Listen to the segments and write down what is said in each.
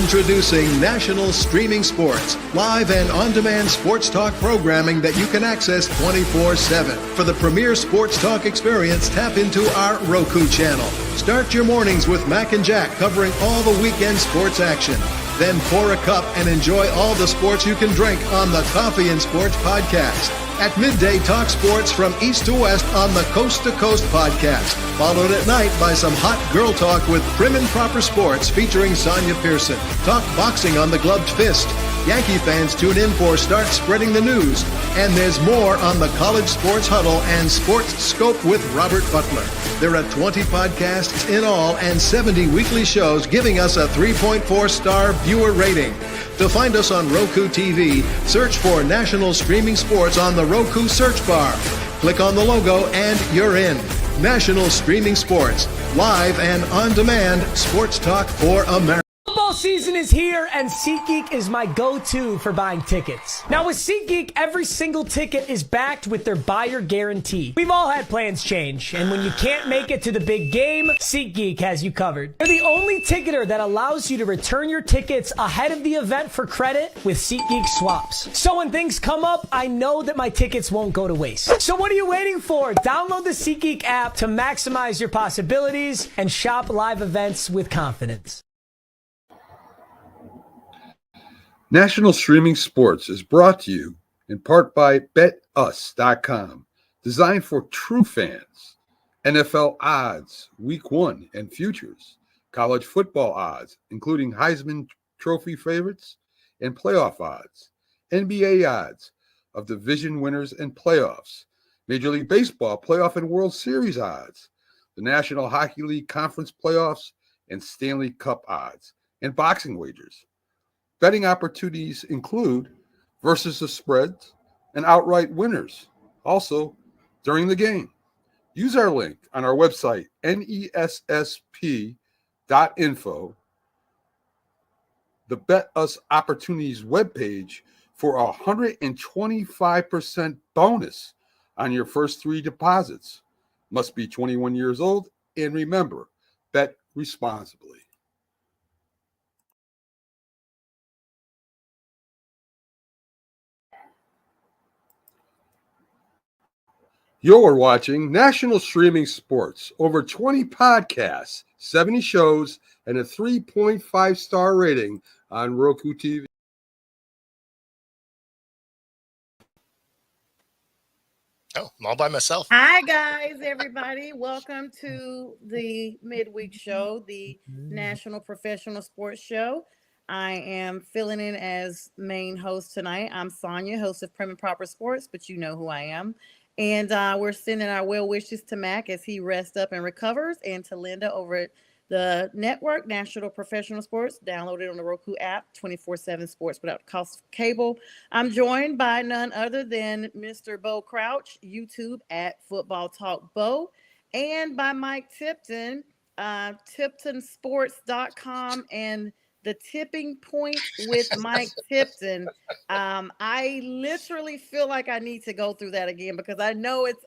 Introducing National Streaming Sports, live and on-demand sports talk programming that you can access 24/7. For the premier sports talk experience, tap into our Roku channel. Start your mornings with Mac and Jack covering all the weekend sports action. Then pour a cup and enjoy all the sports you can drink on the Coffee and Sports podcast. At midday, talk sports from east to west on the Coast to Coast podcast. Followed at night by some hot girl talk with Prim and Proper Sports featuring Sonia Pearson. Talk boxing on the Gloved Fist. Yankee fans tune in for Start Spreading the News. And there's more on the College Sports Huddle and Sports Scope with Robert Butler. There are 20 podcasts in all and 70 weekly shows giving us a 3.4-star viewer rating. To find us on Roku TV, search for National Streaming Sports on the Roku search bar. Click on the logo and you're in. National Streaming Sports, live and on-demand sports talk for America. Football season is here, and SeatGeek is my go-to for buying tickets. Now, with SeatGeek, every single ticket is backed with their buyer guarantee. We've all had plans change, and when you can't make it to the big game, SeatGeek has you covered. They're the only ticketer that allows you to return your tickets ahead of the event for credit with SeatGeek swaps. So when things come up, I know that my tickets won't go to waste. So what are you waiting for? Download the SeatGeek app to maximize your possibilities and shop live events with confidence. National Streaming Sports is brought to you in part by BetUs.com, designed for true fans. NFL odds, Week 1 and futures, college football odds, including Heisman Trophy favorites and playoff odds, NBA odds of division winners and playoffs, Major League Baseball playoff and World Series odds, the National Hockey League Conference playoffs and Stanley Cup odds, and boxing wagers. Betting opportunities include versus the spreads and outright winners, also during the game. Use our link on our website, nessp.info, the Bet Us Opportunities webpage, for a 125% bonus on your first 3 deposits. Must be 21 years old, and remember, bet responsibly. You're watching National Streaming Sports. Over 20 podcasts, 70 shows, and a 3.5-star rating on Roku TV. Oh, I'm all by myself. Hi, guys, everybody. Welcome to the midweek show, the National Professional Sports Show. I am filling in as main host tonight. I'm Sonia, host of Prim and Proper Sports, but you know who I am. And we're sending our well wishes to Mac as he rests up and recovers, and to Linda over at the network, National Professional Sports. Download it on the Roku app, 24/7 sports without cost of cable. I'm joined by none other than Mr. Bo Crouch, YouTube at Football Talk Bo, and by Mike Tipton, tiptonsports.com and The Tipping Point with Mike Tipton. I literally feel like I need to go through that again because I know it's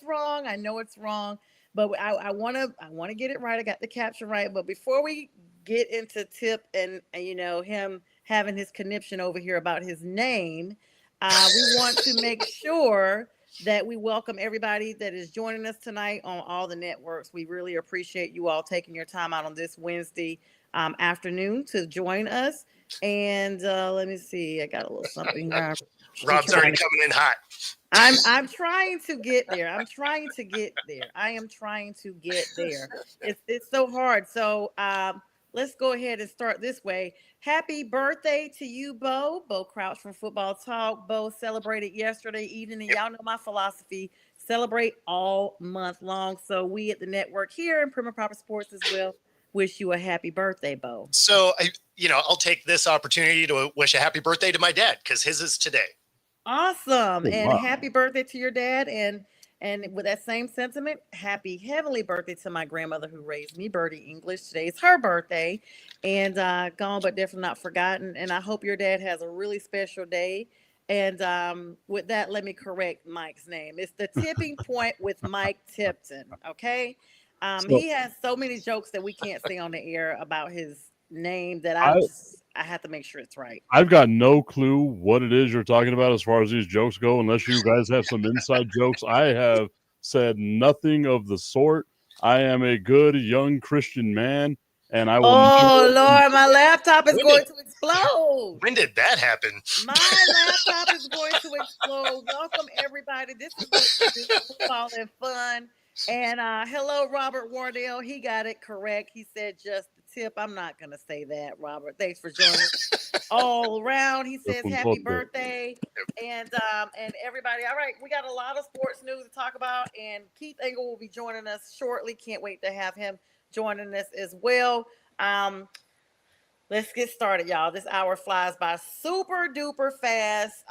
wrong. But I want to get it right. I got the caption right. But before we get into Tip and him having his conniption over here about his name, we want to make sure that we welcome everybody that is joining us tonight on all the networks. We really appreciate you all taking your time out on this Wednesday afternoon to join us. And let me see. I got a little something here. Rob's already coming in hot. I'm trying to get there. I am trying to get there. It's so hard. So let's go ahead and start this way. Happy birthday to you, Bo. Bo Crouch from Football Talk. Bo celebrated yesterday evening, and y'all know my philosophy. Celebrate all month long. So we at the network here in Prim and Proper Sports as well wish you a happy birthday, Bo. So I'll take this opportunity to wish a happy birthday to my dad because his is today. Awesome. Oh, and wow. Happy birthday to your dad. And with that same sentiment, happy heavenly birthday to my grandmother who raised me, Birdie English. Today is her birthday. And gone but definitely not forgotten. And I hope your dad has a really special day. And with that, let me correct Mike's name. It's The Tipping Point with Mike Tipton. Okay. He has so many jokes that we can't say on the air about his name that I have to make sure it's right. I've got no clue what it is you're talking about as far as these jokes go, unless you guys have some inside jokes. I have said nothing of the sort. I am a good young Christian man, and I will. Oh Lord, my laptop is going to explode. When did that happen? My laptop is going to explode. Welcome everybody. This is football and fun. And hello, Robert Wardell. He got it correct. He said just the tip. I'm not gonna say that, Robert. Thanks for joining us. All around. He says happy birthday. And everybody. All right, we got a lot of sports news to talk about, and Keith Engel will be joining us shortly. Can't wait to have him joining us as well. Let's get started, y'all. This hour flies by super duper fast.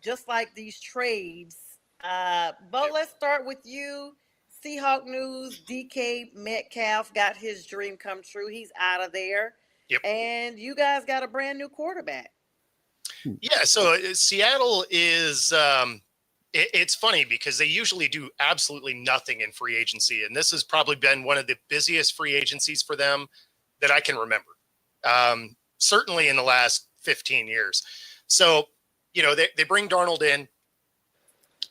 Just like these trades. But let's start with you. Seahawk news, DK Metcalf got his dream come true. He's out of there. Yep. And you guys got a brand new quarterback. Yeah, so Seattle is it's funny because they usually do absolutely nothing in free agency, and this has probably been one of the busiest free agencies for them that I can remember. Certainly in the last 15 years. So, they bring Darnold in.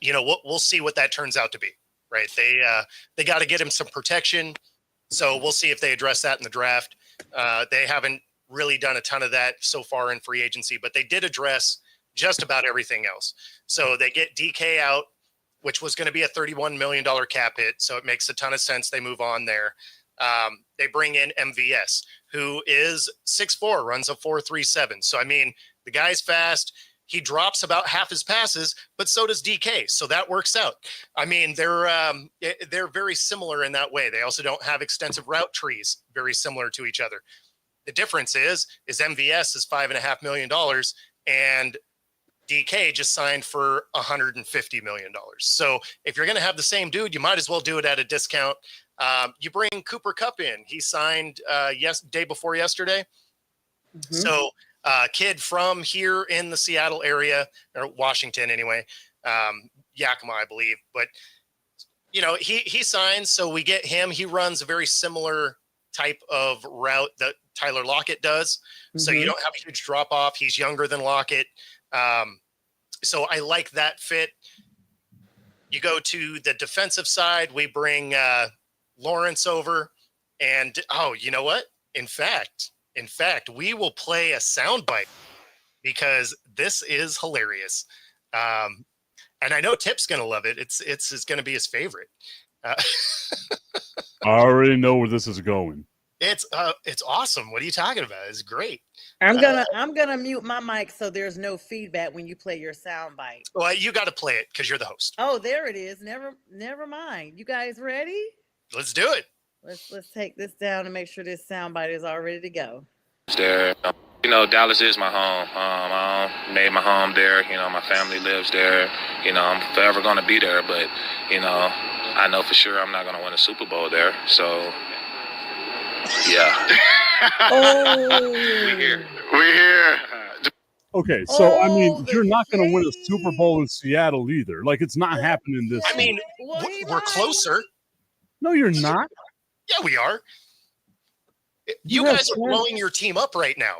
We'll see what that turns out to be. Right. They got to get him some protection. So we'll see if they address that in the draft. They haven't really done a ton of that so far in free agency, but they did address just about everything else. So they get DK out, which was going to be a $31 million cap hit. So it makes a ton of sense. They move on there. They bring in MVS, who is 6'4", runs a 4.37. So, the guy's fast. He drops about half his passes, but so does DK. So that works out. They're very similar in that way. They also don't have extensive route trees, very similar to each other. The difference is MVS is $5.5 million and DK just signed for $150 million. So if you're going to have the same dude, you might as well do it at a discount. You bring Cooper Kupp in. He signed day before yesterday. Mm-hmm. So kid from here in the Seattle area, or Washington anyway, Yakima, I believe. But, he signs, so we get him. He runs a very similar type of route that Tyler Lockett does. Mm-hmm. So you don't have a huge drop-off. He's younger than Lockett. So I like that fit. You go to the defensive side, we bring Lawrence over. And, you know what? In fact, we will play a soundbite because this is hilarious. And I know Tip's going to love it. It's going to be his favorite. I already know where this is going. It's awesome. What are you talking about? It's great. I'm gonna mute my mic so there's no feedback when you play your soundbite. Well, you got to play it because you're the host. Oh, there it is. Never mind. You guys ready? Let's do it. Let's take this down and make sure this soundbite is all ready to go. There, Dallas is my home. I made my home there. My family lives there. I'm forever going to be there. But, I know for sure I'm not going to win a Super Bowl there. So, yeah. Oh. We're here. Okay, so, you're not going to win a Super Bowl in Seattle either. Like, it's not happening this year. We're closer. No, you're not. Yeah, we are. You guys are blowing your team up right now.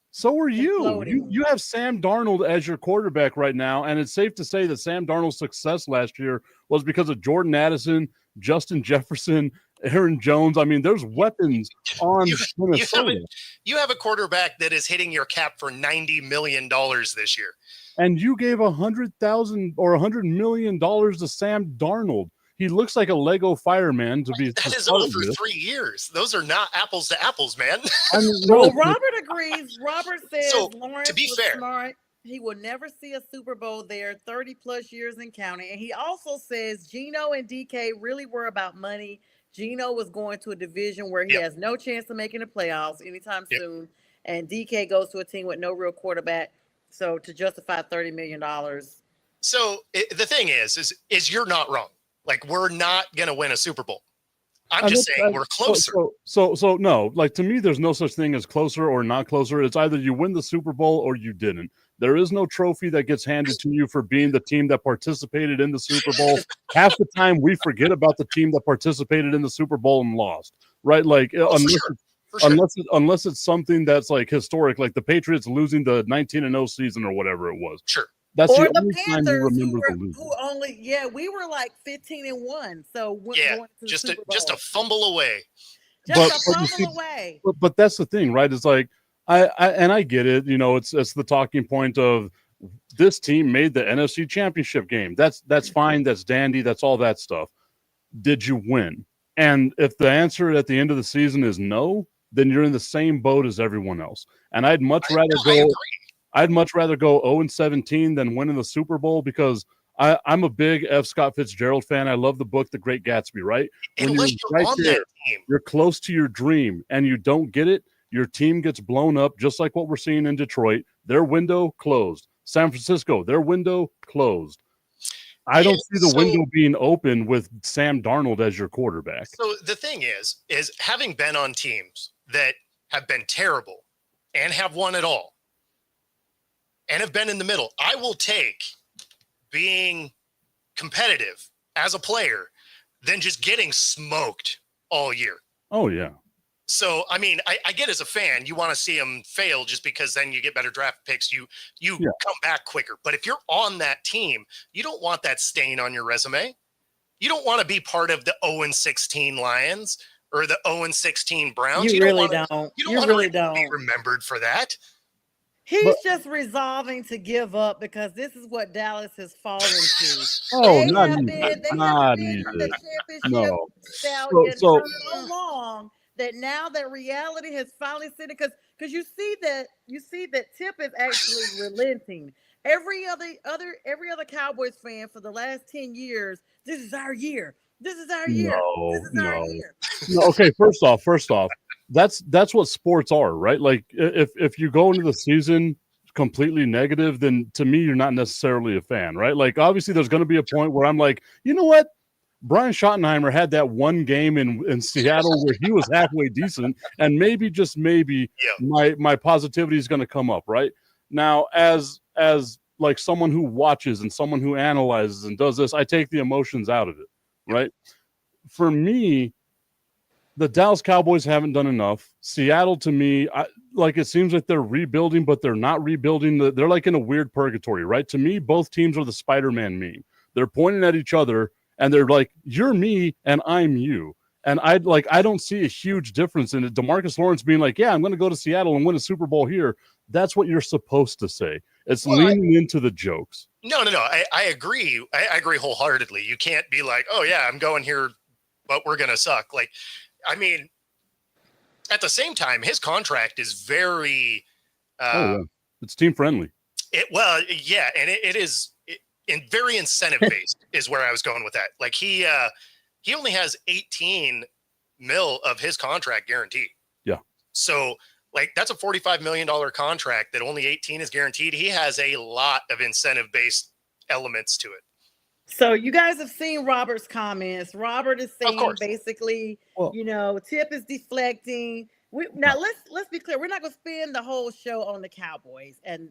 So are you. You have Sam Darnold as your quarterback right now, and it's safe to say that Sam Darnold's success last year was because of Jordan Addison, Justin Jefferson, Aaron Jones. There's weapons on Minnesota. You have a quarterback that is hitting your cap for $90 million this year. And you gave $100,000 or $100 million to Sam Darnold. He looks like a Lego fireman to be. That is over 3 years. Those are not apples to apples, man. Well, Robert agrees. Robert says Lawrence was smart. He will never see a Super Bowl there, 30 plus years in counting. And he also says Geno and DK really were about money. Geno was going to a division where he has no chance of making the playoffs anytime soon. And DK goes to a team with no real quarterback. So to justify $30 million. So the thing is you're not wrong. Like, we're not going to win a Super Bowl. I'm just saying we're closer. So no, like, to me, there's no such thing as closer or not closer. It's either you win the Super Bowl or you didn't. There is no trophy that gets handed to you for being the team that participated in the Super Bowl. Half the time we forget about the team that participated in the Super Bowl and lost, right? Like, for For sure. Unless it's something that's like historic, like the Patriots losing the 19-0 season or whatever it was. Sure. That's Or the the only time you Panthers remember the losing. who only we were like 15-1. So Yeah, going to the just Super just a Bowl. fumble away. Just a but you fumble see- away. But that's the thing, right? It's like I get it. You know, it's the talking point of this team made the NFC Championship game. That's fine. That's dandy. That's all that stuff. Did you win? And if the answer at the end of the season is no, then you're in the same boat as everyone else. And I'd much rather go 0-17 than winning the Super Bowl, because I'm a big F. Scott Fitzgerald fan. I love the book, The Great Gatsby, right? When Unless you're right on there, that team. you're close to your dream and you don't get it, your team gets blown up, just like what we're seeing in Detroit. Their window closed. San Francisco, their window closed. I don't see the window being open with Sam Darnold as your quarterback. So the thing is having been on teams that have been terrible and have won it all and have been in the middle, I will take being competitive as a player than just getting smoked all year. Oh, yeah. So, I mean, I get as a fan, you want to see them fail just because then you get better draft picks. You come back quicker. But if you're on that team, you don't want that stain on your resume. You don't want to be part of the 0-16 Lions or the 0-16 Browns. You really don't. You You don't really want to be don't. remembered for that. He's just resolving to give up because this is what Dallas has fallen to. Oh, They not have even. been in Not the even. championship No. stallion So- for so long that now that reality has finally set it, because you see that Tip is actually relenting. Every other Cowboys fan for the last 10 years, this is our year. This is our year. This is our year. No, okay, first off, that's what sports are, right? Like if you go into the season completely negative, then to me you're not necessarily a fan, right? Like obviously there's going to be a point where I'm like, you know what? Brian Schottenheimer had that one game in Seattle where he was halfway decent, and maybe just maybe my positivity is going to come up, right? Now as like someone who watches and someone who analyzes and does this, I take the emotions out of it, right? For me, the Dallas Cowboys haven't done enough. Seattle, to me, it seems like they're rebuilding, but they're not rebuilding. They're like in a weird purgatory, right? To me, both teams are the Spider-Man meme. They're pointing at each other, and they're like, "You're me, and I'm you." And I don't see a huge difference in it. DeMarcus Lawrence being like, "Yeah, I'm going to go to Seattle and win a Super Bowl here." That's what you're supposed to say. It's leaning into the jokes. No. I agree. I agree wholeheartedly. You can't be like, "Oh yeah, I'm going here, but we're going to suck." Like, I mean, at the same time, his contract is very it's team friendly. And it is very incentive based is where I was going with that. Like he only has 18 mil of his contract guaranteed. Yeah. So like that's a $45 million contract that only 18 is guaranteed. He has a lot of incentive based elements to it. So you guys have seen Robert's comments. Robert is saying basically, Tip is deflecting. Now let's be clear. We're not going to spend the whole show on the Cowboys and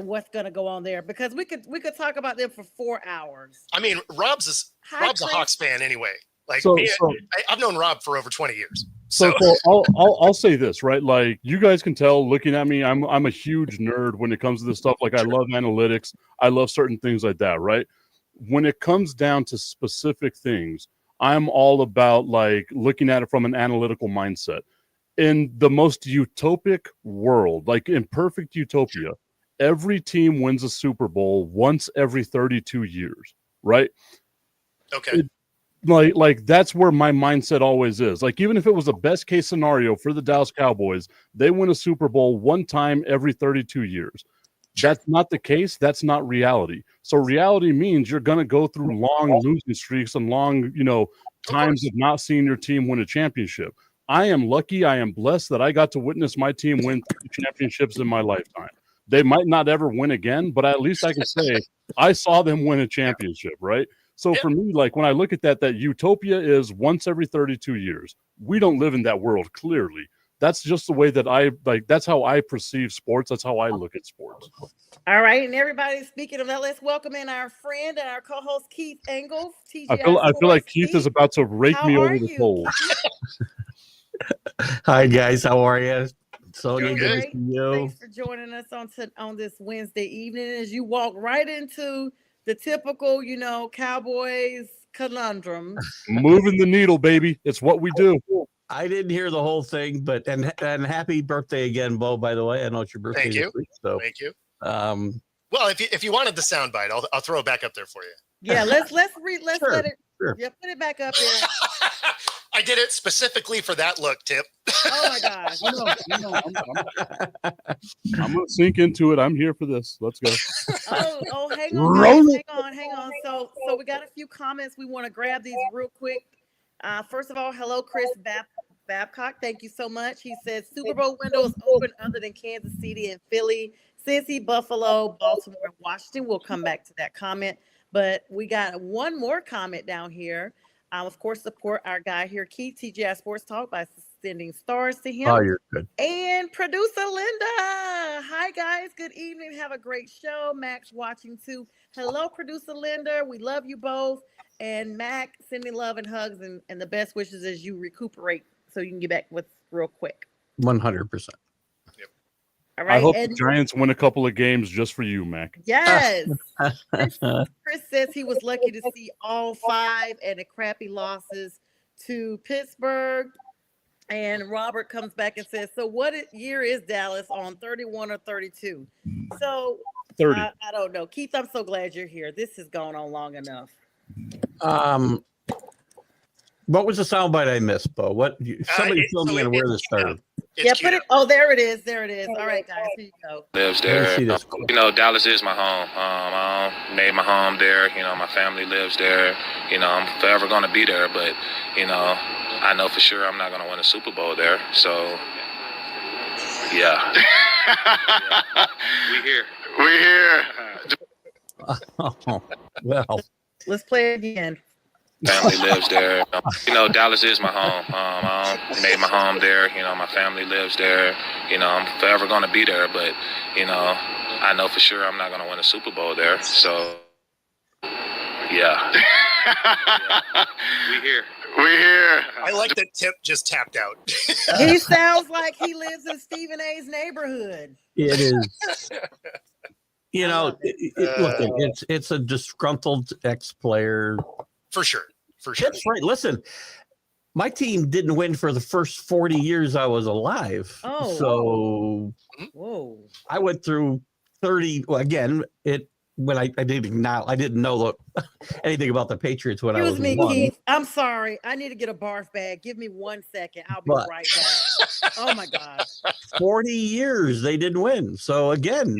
what's going to go on there, because we could talk about them for 4 hours. I mean, Rob's a Hawks fan anyway. Like I've known Rob for over 20 years. So I'll say this, right? Like you guys can tell looking at me, I'm a huge nerd when it comes to this stuff. Like I love analytics. I love certain things like that, right? When it comes down to specific things, I'm all about like looking at it from an analytical mindset. In the most utopic world, like in perfect utopia, every team wins a Super Bowl once every 32 years, right? Okay. Like that's where my mindset always is. Like even if it was a best case scenario for the Dallas Cowboys, they win a Super Bowl one time every 32 years. That's not the case. That's not reality. So reality means you're going to go through long losing streaks and long, times of not seeing your team win a championship. I am lucky. I am blessed that I got to witness my team win 3 championships in my lifetime. They might not ever win again, but at least I can say I saw them win a championship, right? So for me, like when I look at that utopia is once every 32 years. We don't live in that world, clearly. That's just the way that that's how I perceive sports. That's how I look at sports. All right. And everybody, speaking of that, let's welcome in our friend and our co-host, Keith Engel. I feel like Keith is about to rake me over the coals. Hi guys, how are you? Sonia, Doing good to good. see you. Thanks for joining us on this Wednesday evening as you walk right into the typical, Cowboys conundrum. Moving the needle, baby. It's what we do. I didn't hear the whole thing, but and happy birthday again, Bo. By the way, I know it's your birthday. Thank you. This week, so Thank you. um, Well, if you wanted the soundbite, I'll throw it back up there for you. Yeah, let's Sure, let it. sure. Yeah, put it back up there. I did it specifically for that look, Tip. Oh my gosh. I'm gonna sink into it. I'm here for this. Let's go. Oh, hang Roll on, hang on. So we got a few comments. We want to grab these real quick. First of all, hello, Chris Babcock. Thank you so much. He says Super Bowl window is open other than Kansas City and Philly, Cincy, Buffalo, Baltimore, and Washington. We'll come back to that comment. But we got one more comment down here. Of course, support our guy here, Keith, TGI Sports Talk, by sending stars to him. oh, you're good. And producer Linda. Hi, guys. Good evening. Have a great show. Max watching too. Hello, producer Linda. We love you both. And Mac, sending love and hugs and the best wishes as you recuperate so you can get back with real quick. 100%. All right. I hope and the Giants win a couple of games just for you, Mac. yes. Chris says he was lucky to see all 5 and the crappy losses to Pittsburgh. And Robert comes back and says, so what year is Dallas on 31 or 32? So 30. I don't know. Keith, I'm so glad you're here. This has gone on long enough. What was the soundbite I missed, Bo? Somebody fill me in where this started. Yeah, put it. Oh, there it is. There it is. All right, guys, here you go. Lives Let me there. see this. You know, Dallas is my home. I made my home there. You know, my family lives there. You know, I'm forever going to be there. But, you know, I know for sure I'm not going to win a Super Bowl there. So, yeah. We here. We're here. Oh, well, Let's play it again. Family lives there. You know, Dallas is my home. I made my home there. You know, my family lives there. You know, I'm forever going to be there. But, you know, I know for sure I'm not going to win a Super Bowl there. So, yeah. We here. We're here. I like that Tip just tapped out. He sounds like he lives in Stephen A's neighborhood. it is. You know, look, it's a disgruntled ex-player. For sure. For sure. That's right. Listen, my team didn't win for the first 40 years I was alive. Oh. So Whoa. I went through 30. Well, again, I didn't know anything about the Patriots when I was Excuse me, one. Keith. I'm sorry. I need to get a barf bag. Give me 1 second. I'll be right back. Oh my God. 40 years they didn't win. So again,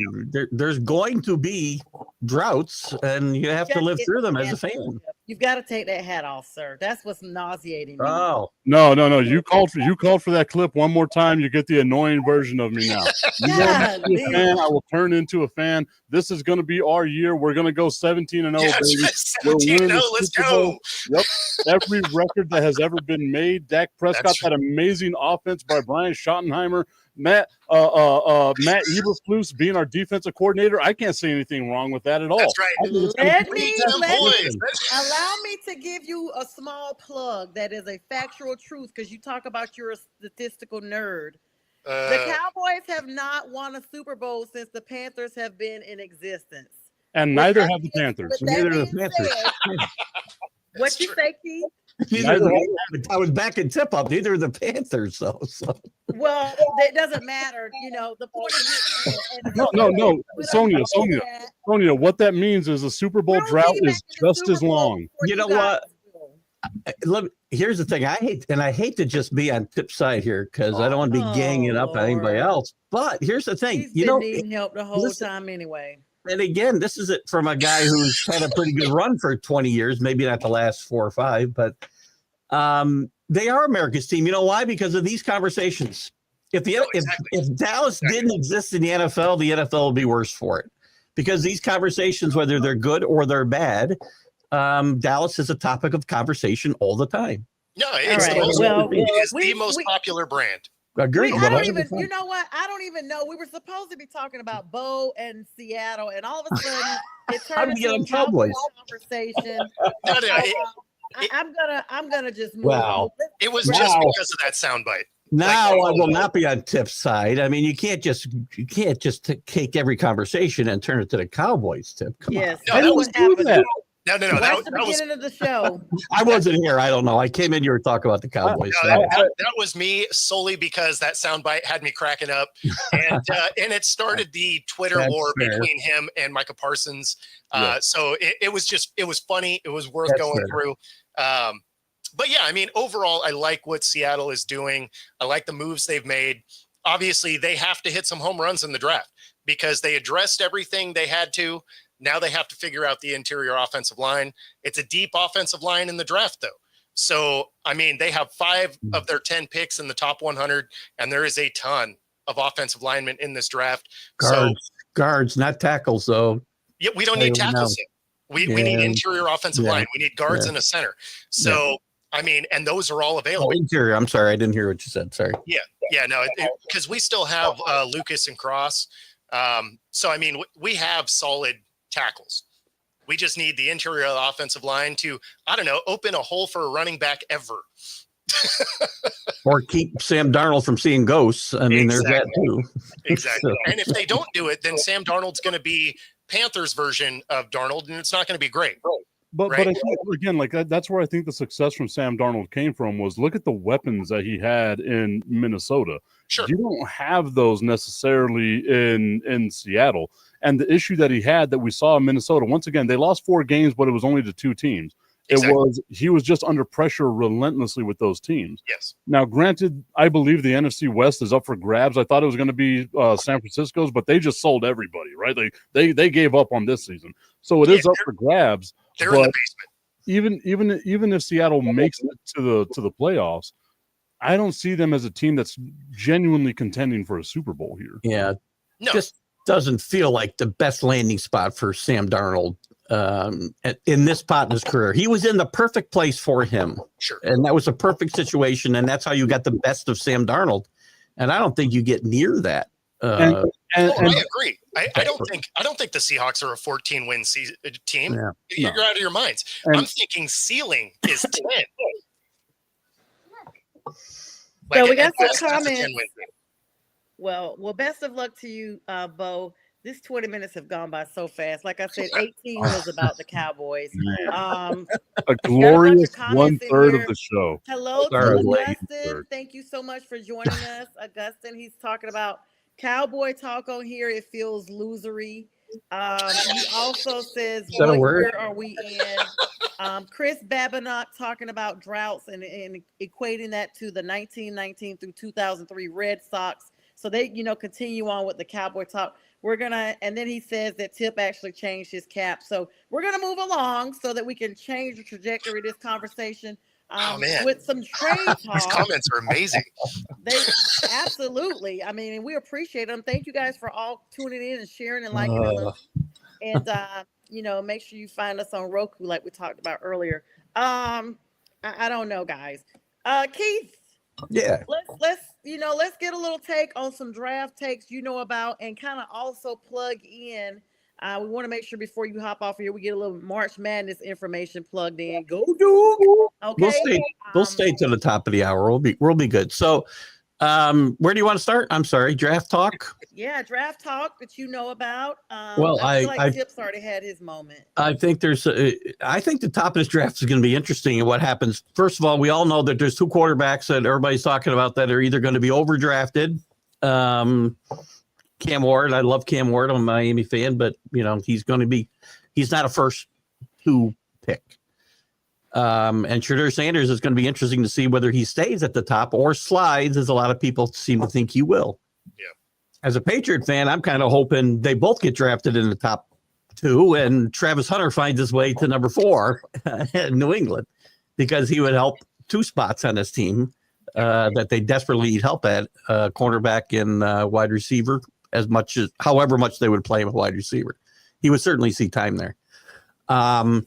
there's going to be droughts, and you have to live through them as a fan. You've got to take that hat off, sir. That's what's nauseating me. Oh, No. You called for that clip one more time. You get the annoying version of me now. You want me to be a fan, I will turn into a fan. This is going to be our year. We're going to go 17-0, baby. 17-0, let's go. Yep. Every record that has ever been made. Dak Prescott, That's that amazing offense by Brian Schottenheimer. Matt Eberflus being our defensive coordinator. I can't say anything wrong with that at all. That's right. Allow me to give you a small plug that is a factual truth because you talk about you're a statistical nerd. The Cowboys have not won a Super Bowl since the Panthers have been in existence. And neither have the Panthers. neither of the Panthers. What you say, Keith? I was back in tip up. Neither of the Panthers, though. So. Well, it doesn't matter. You know, the point is. No. Sonia, what that means is the Super Bowl drought is just as long. You know what? Here's the thing. I hate to just be on Tip's side here because I don't want to be ganging up on anybody else. But here's the thing. He's been needing help the whole time anyway. And again, this is it from a guy who's had a pretty good run for 20 years, maybe not the last 4 or 5, but they are America's team. You know why? Because of these conversations. If Dallas didn't exist in the NFL would be worse for it. Because these conversations, whether they're good or they're bad, Dallas is a topic of conversation all the time. No, it's the most popular brand. Agree. I don't even, you know what? I don't even know. We were supposed to be talking about Bo and Seattle, and all of a sudden it turned into a Cowboys conversation. I'm gonna just move on. Wow. It was just because of that soundbite. Now I will not be on Tip's side. I mean, you can't just take every conversation and turn it to the Cowboys, Tip. Come Yes, No, that's that what was happened. that. No. That's the That was beginning of the show. on. I wasn't here. I don't know. I came in here to talk about the Cowboys. No, that was me solely because that soundbite had me cracking up, and it started the Twitter That's war fair. between him and Micah Parsons. Yeah. So it was funny. It was worth That's going fair. through. But yeah, I mean, overall, I like what Seattle is doing. I like the moves they've made. Obviously, they have to hit some home runs in the draft because they addressed everything they had to. Now they have to figure out the interior offensive line. It's a deep offensive line in the draft, though. So, I mean, they have 5 of their 10 picks in the top 100, and there is a ton of offensive linemen in this draft. Guards, not tackles, though. Yeah, we don't need I don't tackles. know. We need interior offensive Yeah. line. We need guards Yeah. and a center. So, I mean, and those are all available. Interior. I'm sorry, I didn't hear what you said. Sorry. Yeah, no, because we still have Lucas and Cross. So, I mean, we have solid tackles. We just need the interior of the offensive line to, I don't know, open a hole for a running back ever. Or keep Sam Darnold from seeing ghosts. I mean, there's that too. Exactly. So- And if they don't do it, then Sam Darnold's going to be Panthers version of Darnold, and it's not going to be great. But Right. I think, again, like that's where I think the success from Sam Darnold came from was look at the weapons that he had in Minnesota. Sure. You don't have those necessarily in Seattle. And the issue that he had that we saw in Minnesota, once again, they lost 4 games, but it was only to 2 teams. Exactly. He was just under pressure relentlessly with those teams. Yes. Now, granted, I believe the NFC West is up for grabs. I thought it was going to be San Francisco's, but they just sold everybody, right? They gave up on this season, so it is up for grabs. They're in the But basement. even if Seattle makes it to the playoffs, I don't see them as a team that's genuinely contending for a Super Bowl here. Yeah. No. Just doesn't feel like the best landing spot for Sam Darnold in this part in his career. He was in the perfect place for him. Sure. And that was a perfect situation. And that's how you got the best of Sam Darnold. And I don't think you get near that. And I agree. I don't think the Seahawks are a 14-win team. Yeah. You're out of your minds. And- I'm thinking ceiling is 10. So we got at some best, that's a comments. 10-win team. Well, best of luck to you, Bo. This 20 minutes have gone by so fast. Like I said, 18 was about the Cowboys. a glorious comments in 1/3 of here. the show. Hello to Sorry, Augustin. third. Thank you so much for joining us, Augustin. He's talking about cowboy talk on here. It feels losery. He also says, Is that a what word? year are we in? Chris Babinock talking about droughts and equating that to the 1919 through 2003 Red Sox. So they, continue on with the cowboy talk. And then he says that Tip actually changed his cap. So we're going to move along so that we can change the trajectory of this conversation Man. with some trade These talk. comments are amazing. They absolutely. I mean, and we appreciate them. Thank you guys for all tuning in and sharing and liking and listening. And make sure you find us on Roku, like we talked about earlier. I don't know, guys. Keith, Yeah. let's get a little take on some draft takes you know about, and kind of also plug in. We want to make sure before you hop off here, we get a little March Madness information plugged in. Go Duke. Okay. We'll stay to the top of the hour. We'll be good. So, where do you want to start? I'm sorry, draft talk. Yeah, draft talk that you know about. Well, I feel like Tip's already had his moment. I think I think the top of this draft is going to be interesting. And what happens? First of all, we all know that there's 2 quarterbacks that everybody's talking about that are either going to be overdrafted. Cam Ward, I love Cam Ward. I'm a Miami fan, but he's not a first 2 pick. And Shadur Sanders is going to be interesting to see whether he stays at the top or slides, as a lot of people seem to think he will. Yeah. As a Patriot fan, I'm kind of hoping they both get drafted in the top 2 and Travis Hunter finds his way to number 4 in New England, because he would help 2 spots on this team that they desperately need help at, cornerback and wide receiver, however much they would play him a wide receiver. He would certainly see time there. And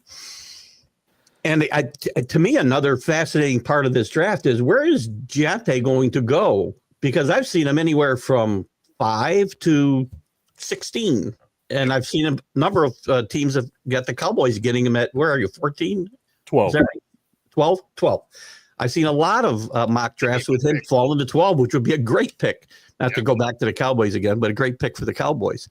to me, another fascinating part of this draft is, where is Giante going to go? Because I've seen him anywhere from 5 to 16. And I've seen a number of teams have got the Cowboys getting him at, where are you, 14? 12. Is that right? 12? 12. I've seen a lot of mock drafts with him falling to 12, which would be a great pick. Not to go back to the Cowboys again, but a great pick for the Cowboys.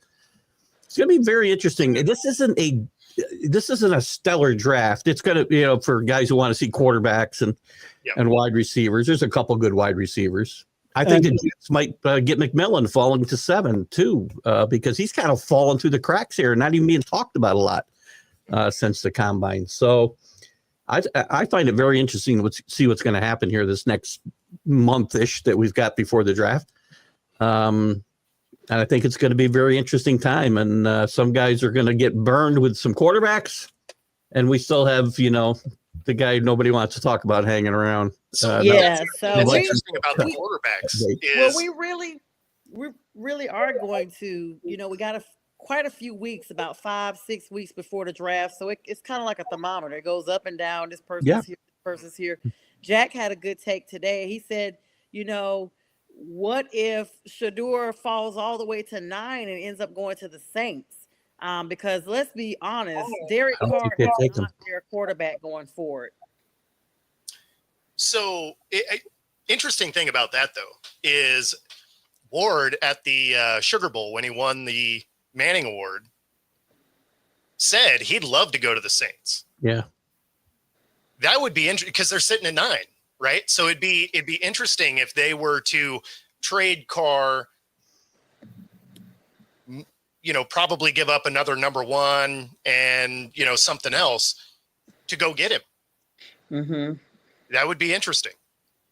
It's going to be very interesting. This isn't a stellar draft. It's going to, for guys who want to see quarterbacks and wide receivers. There's a couple good wide receivers. I think the Jets might get McMillan falling to 7 too, because he's kind of fallen through the cracks here, not even being talked about a lot since the combine. So I find it very interesting to see what's going to happen here this next month-ish that we've got before the draft. And I think it's going to be a very interesting time. And some guys are going to get burned with some quarterbacks, and we still have, the guy nobody wants to talk about hanging around. So what's interesting about the quarterbacks is we really are going to, we got quite a few weeks, about 5-6 weeks before the draft. So it's kind of like a thermometer. It goes up and down. This person's here, this person's here. Jack had a good take today. He said, what if Shedeur falls all the way to 9 and ends up going to the Saints? Because let's be honest, Derek Carr is not their quarterback going forward. So, interesting thing about that, though, is Ward at the Sugar Bowl, when he won the Manning Award, said he'd love to go to the Saints. Yeah. That would be interesting because they're sitting at 9, right? So it'd be interesting if they were to trade Carr, probably give up another number 1 and, something else to go get him. Mm-hmm. That would be interesting.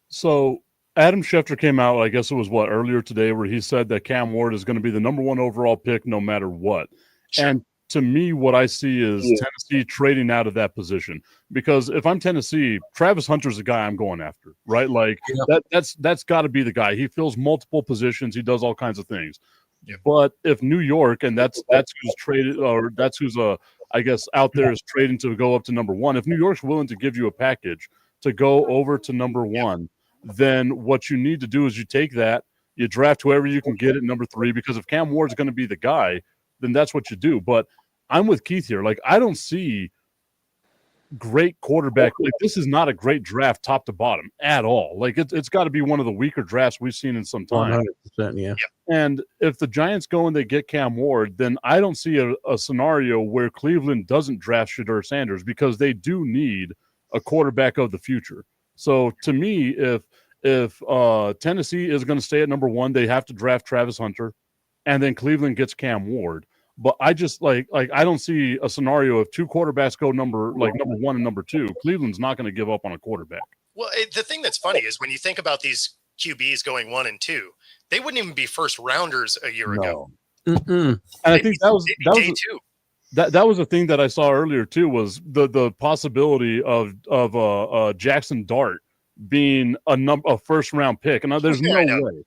So Adam Schefter came out, I guess it was earlier today, where he said that Cam Ward is going to be the number 1 overall pick no matter what. Sure. And to me, what I see is Tennessee trading out of that position, because if I'm Tennessee, Travis Hunter's the guy I'm going after, right? Like that's got to be the guy. He fills multiple positions. He does all kinds of things. Yep. But if New York, and that's who's traded, or that's who's I guess out there is trading to go up to number 1. If New York's willing to give you a package to go over to number 1, then what you need to do is you take that, you draft whoever you can get at number 3, because if Cam Ward's going to be the guy, then that's what you do. But I'm with Keith here. Like, I don't see great quarterback. Like, this is not a great draft top to bottom at all. Like, it's got to be one of the weaker drafts we've seen in some time. 100%, yeah. And if the Giants go and they get Cam Ward, then I don't see a scenario where Cleveland doesn't draft Shedeur Sanders, because they do need a quarterback of the future. So to me, if Tennessee is going to stay at number 1, they have to draft Travis Hunter, and then Cleveland gets Cam Ward. But I just like I don't see a scenario if 2 quarterbacks go number 1 and number 2. Cleveland's not going to give up on a quarterback. Well, the thing that's funny is when you think about these QBs going 1 and 2, they wouldn't even be first rounders a year ago. Mm-mm. And I think that was a thing that I saw earlier too, was the possibility of Jackson Dart being a first round pick, and there's no way.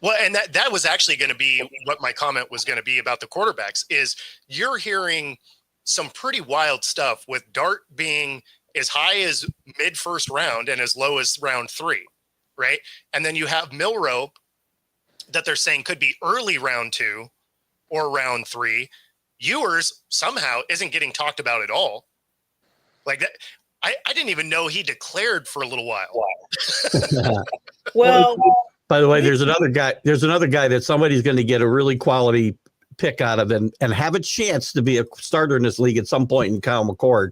Well, and that was actually going to be what my comment was going to be about the quarterbacks, is you're hearing some pretty wild stuff with Dart being as high as mid first round and as low as round 3, right? And then you have Milroe that they're saying could be early round 2 or round 3. Ewers somehow isn't getting talked about at all. Like that, I didn't even know he declared for a little while. Well, by the way, there's another guy that somebody's going to get a really quality pick out of and have a chance to be a starter in this league at some point in Kyle McCord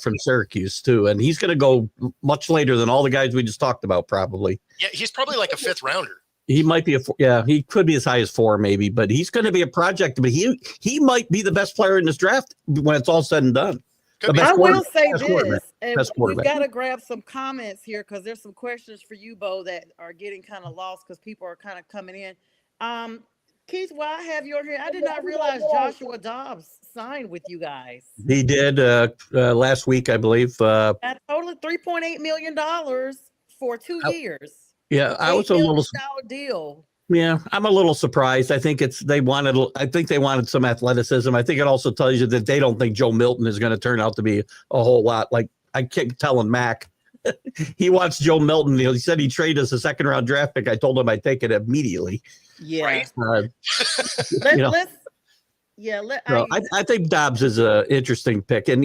from Syracuse too. And he's going to go much later than all the guys we just talked about, probably. Yeah, he's probably like a 5th rounder. He might be he could be as high as 4 maybe, but he's going to be a project. But he might be the best player in this draft when it's all said and done. I will say this, and we've got to grab some comments here because there's some questions for you, Bo, that are getting kind of lost because people are kind of coming in. Keith, while I have you on here, I did not realize Joshua Dobbs signed with you guys. He did last week, I believe. That totaled $3.8 million for 2 years. Yeah, I was a little deal. Yeah, I'm a little surprised. I think they wanted some athleticism. I think it also tells you that they don't think Joe Milton is going to turn out to be a whole lot. Like I kept telling Mac, he wants Joe Milton. He said he traded us a 2nd-round draft pick. I told him I'd take it immediately. Yeah. Right. Yeah, So I think Dobbs is an interesting pick. And,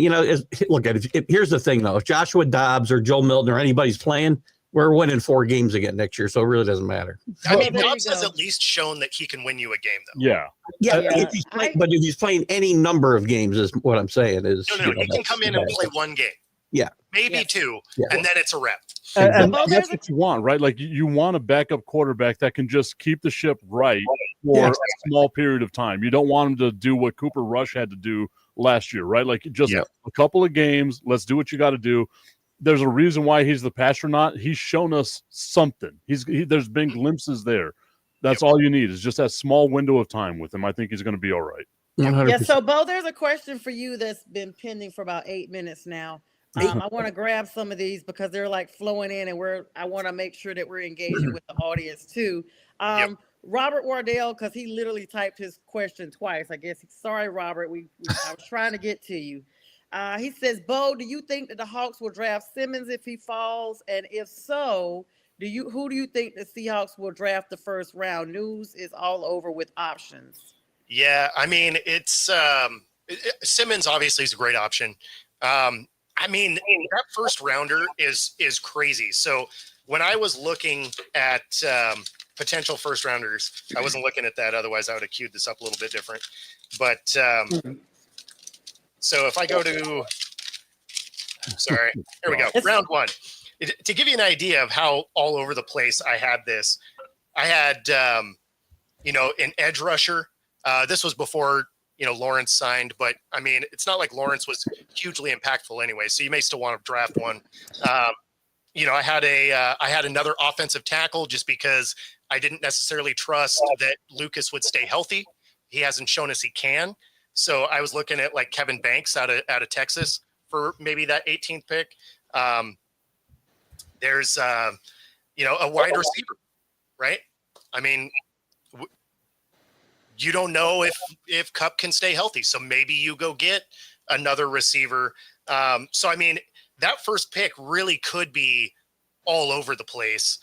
look at it. Here's the thing, though. If Joshua Dobbs or Joe Milton or anybody's playing, we're winning 4 games again next year. So it really doesn't matter. I mean, there you Dobbs has go. at least shown that he can win you a game, though. Yeah. Yeah, Yeah, but if he's playing any number of games, is what I'm saying is. No, he can come in and play one game. Yeah. Maybe Yes. 2, Yeah. and then it's a wrap. And Well, that's there's what you want, right? Like you want a backup quarterback that can just keep the ship right for Yeah. a small period of time. You don't want him to do what Cooper Rush had to do last year, right? Like just Yeah. a couple of games. Let's do what you got to do. There's a reason why he's the pastronaut. He's shown us something. There's been glimpses there. That's all you need is just that small window of time with him. I think he's going to be all right. 100%. Yeah, so Bo, there's a question for you that's been pending for about 8 minutes now. I want to grab some of these because they're like flowing in, and I want to make sure that we're engaging with the audience too. Robert Wardell, because he literally typed his question twice. I guess. Sorry, Robert. I was trying to get to you. He says, Bo, do you think that the Hawks will draft Simmons if he falls? And if so, who do you think the Seahawks will draft the first round? News is all over with options. Yeah, I mean, it's Simmons obviously is a great option. I mean, that first rounder is crazy. So when I was looking at potential first rounders, I wasn't looking at that. Otherwise, I would have queued this up a little bit different. But so if I go to, sorry, here we go. Round 1. To give you an idea of how all over the place I had this, I had, an edge rusher. This was before, Lawrence signed, but I mean, it's not like Lawrence was hugely impactful anyway. So you may still want to draft one. I had another offensive tackle just because I didn't necessarily trust that Lucas would stay healthy. He hasn't shown us he can. So I was looking at like Kevin Banks out of Texas for maybe that 18th pick. There's, a wide receiver, right? I mean, you don't know if Kupp can stay healthy. So maybe you go get another receiver. So, I mean, that first pick really could be all over the place.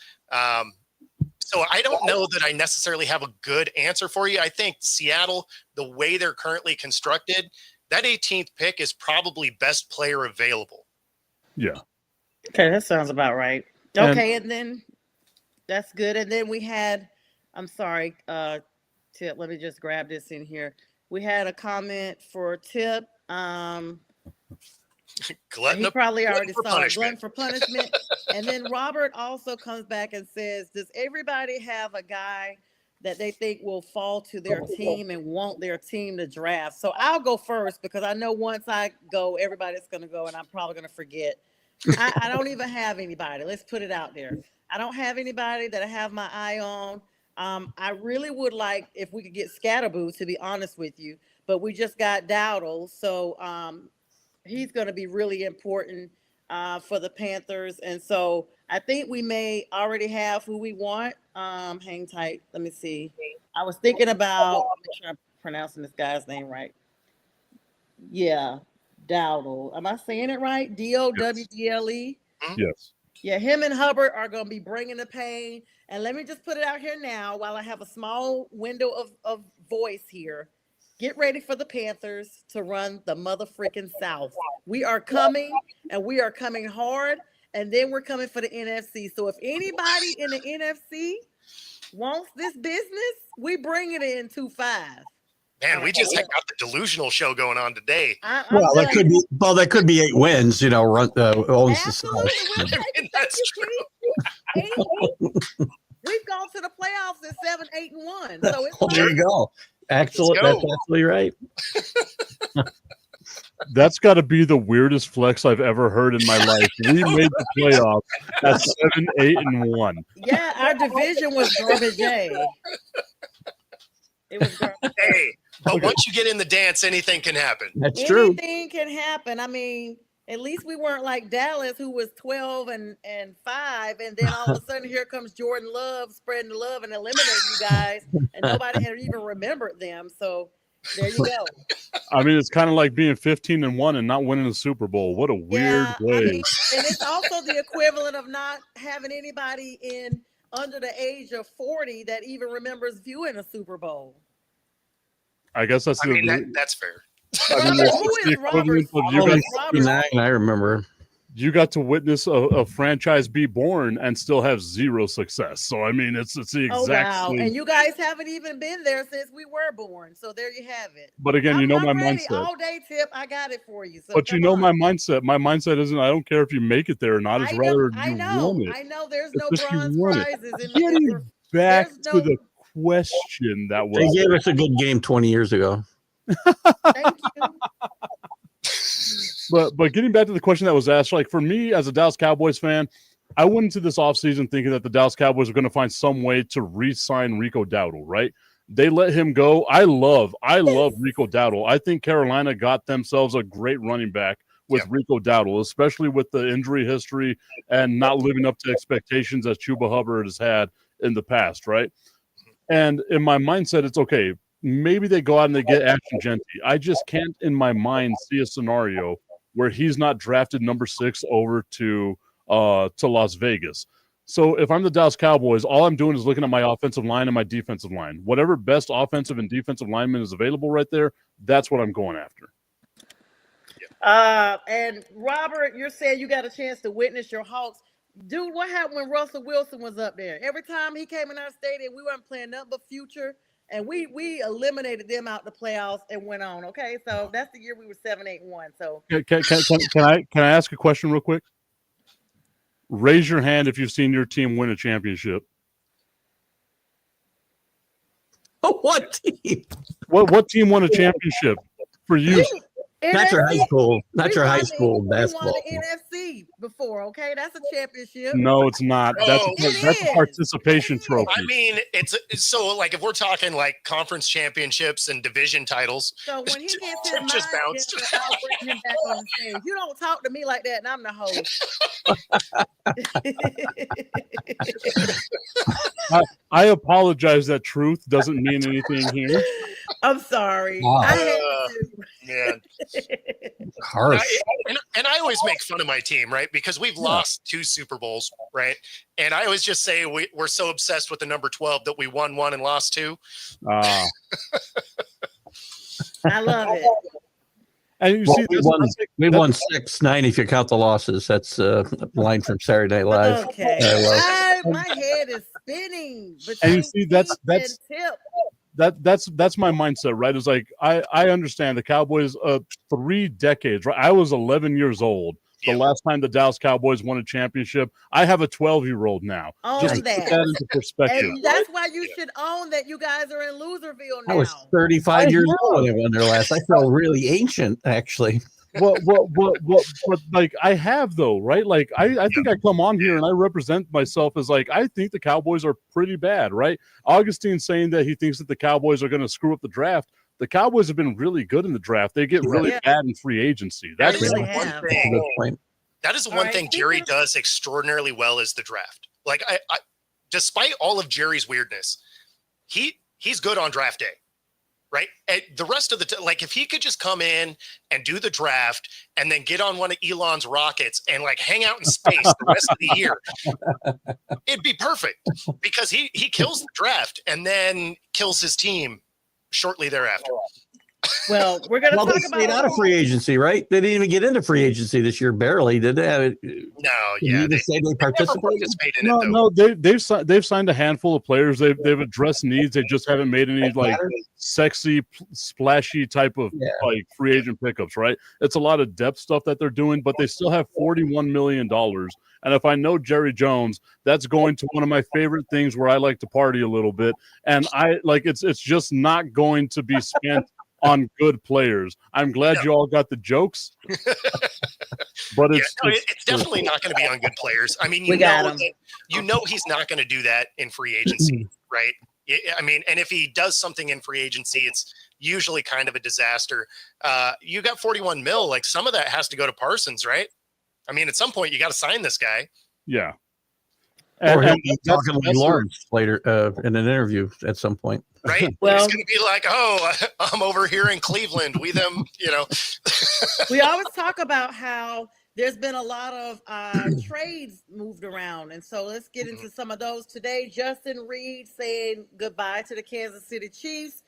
So I don't know that I necessarily have a good answer for you. I think Seattle, the way they're currently constructed, that 18th pick is probably best player available. Yeah. Okay, that sounds about right. Okay, and then that's good. And then we had, I'm sorry, Tip, let me just grab this in here. We had a comment for Tip. He probably already saw it. Glutton for punishment. And then Robert also comes back and says, does everybody have a guy that they think will fall to their team and want their team to draft? So I'll go first because I know once I go, everybody's going to go and I'm probably going to forget. I don't even have anybody. Let's put it out there. I don't have anybody that I have my eye on. I really would like if we could get Scatterboo, to be honest with you, but we just got Dowdle. So he's going to be really important for the Panthers. And so I think we may already have who we want. Hang tight. Let me see. I was thinking about, make sure I'm pronouncing this guy's name right. Yeah, Dowdle. Am I saying it right? Dowdle? Yes. Yeah, him and Hubbard are going to be bringing the pain. And let me just put it out here now while I have a small window of voice here. Get ready for the Panthers to run the mother-freaking South. We are coming, and we are coming hard, and then we're coming for the NFC. So if anybody in the NFC wants this business, we bring it in 2-5. Man, we just got the delusional show going on today. That could be 8 wins. Owns the South. I mean, that's true. 8. We've gone to the playoffs at 7, 8, and 1. So it's There you go. Excellent. That's absolutely right. That's got to be the weirdest flex I've ever heard in my life. We made the playoffs at 7, 8, and 1. Yeah, our division was garbage A. It was garbage. Hey, but once you get in the dance, anything can happen. That's true. Anything can happen. I mean, at least we weren't like Dallas, who was 12 and 5, and then all of a sudden here comes Jordan Love spreading the love and eliminating you guys, and nobody had even remembered them. So there you go. I mean, it's kind of like being 15 and 1 and not winning the Super Bowl. What a weird way. I mean, and it's also the equivalent of not having anybody under the age of 40 that even remembers viewing a Super Bowl. I guess that's I mean, that's fair. I mean, Who that's is the equivalent of Robert? you got, Robert? I remember. you got to witness a franchise be born and still have zero success. So I mean, it's the exact Oh wow! same. And you guys haven't even been there since we were born. So there you have it. But again, you know my I'm ready mindset. all day, Tip. I got it for you. So But you come know on. my mindset. My mindset isn't I don't care if you make it there or not. It's rather you won it. I know. There's It's no just you bronze won it. prizes in Getting the. back there's to no- the question that They was gave us a good game 20 years ago. Thank you. but getting back to the question that was asked, like for me as a Dallas Cowboys fan, I went into this offseason thinking that the Dallas Cowboys are going to find some way to re-sign Rico Dowdle, right? They let him go. I love Rico Dowdle. I think Carolina got themselves a great running back with Rico Dowdle, especially with the injury history and not living up to expectations as Chuba Hubbard has had in the past, right? And in my mindset, it's okay. Maybe they go out and they get Ashton Genty. I just can't in my mind see a scenario where he's not drafted number 6 over to Las Vegas. So if I'm the Dallas Cowboys, all I'm doing is looking at my offensive line and my defensive line. Whatever best offensive and defensive lineman is available right there, that's what I'm going after. And Robert, you're saying you got a chance to witness your Hawks. Dude, what happened when Russell Wilson was up there? Every time he came in our stadium, we weren't playing nothing but future, and we eliminated them out the playoffs and went on. Okay, so that's the year we were 7-8-1. So Can I ask a question real quick? Raise your hand if you've seen your team win a championship. What team? What team won a championship for you? Not your high school. Not We your high won school We basketball. won the NFC before. Okay, that's a championship. No, it's not. That's Oh, that's a participation trophy. I mean, it's so like if we're talking like conference championships and division titles. So when he gets his Tip mind just bounced. together, I'll bring him back on the stage. You don't talk to me like that, and I'm the host. I apologize that truth doesn't mean anything here. I'm sorry. Wow. I had to. Man. Harsh. And I always make fun of my team, right? Because we've lost 2 Super Bowls, right? And I always just say we're so obsessed with the number 12 that we won 1 and lost 2. Ah. I love it. And you Well, see, we won 6-9 if you count the losses. That's a line from Saturday Night Live. Okay. My head is spinning. And you see, that's Tip. that's my mindset, right? It's like I understand the Cowboys 3 decades, right? I was 11 years old the last time the Dallas Cowboys won a championship. I have a 12-year-old now. Own Just to that. put that into perspective. And that's why you should own that you guys are in Loserville now. I was 35 years old when they won their last. I felt really ancient, actually. But like I have though, right? Like I think I come on here and I represent myself as like I think the Cowboys are pretty bad, right? Augustine's saying that he thinks that the Cowboys are going to screw up the draft. The Cowboys have been really good in the draft. They get really bad in free agency. That That's is really the one have. thing. Good point. That is the All one right, thing speaking Jerry of- does extraordinarily well is the draft. Like I despite all of Jerry's weirdness, he's good on draft day. Right. And the rest of the like, if he could just come in and do the draft and then get on one of Elon's rockets and like hang out in space the rest of the year, it'd be perfect because he kills the draft and then kills his team shortly thereafter. Well, we're going to Well, they talk stayed about out of free agency, right? They didn't even get into free agency this year, barely, did they? No, You yeah, even say they never participated? participate in it though. No, they've signed a handful of players. They've addressed needs. They just haven't made any like sexy, splashy type of like free agent pickups. Right? It's a lot of depth stuff that they're doing, but they still have $41 million. And if I know Jerry Jones, that's going to one of my favorite things where I like to party a little bit. And I like it's just not going to be spent on good players. I'm glad you all got the jokes, but it's definitely not going to be on good players. I mean, We got him. you know he's not going to do that in free agency, right? I mean, and if he does something in free agency, it's usually kind of a disaster. You got 41 mil, like some of that has to go to Parsons, right? I mean, at some point you got to sign this guy. Yeah. Or he'll And be talking like Lawrence later in an interview at some point. Right? Well- He's going to be like, oh, I'm over here in Cleveland. We them, you know. we always talk about how there's been a lot of trades moved around. And so let's get into some of those today. Justin Reed saying goodbye to the Kansas City Chiefs.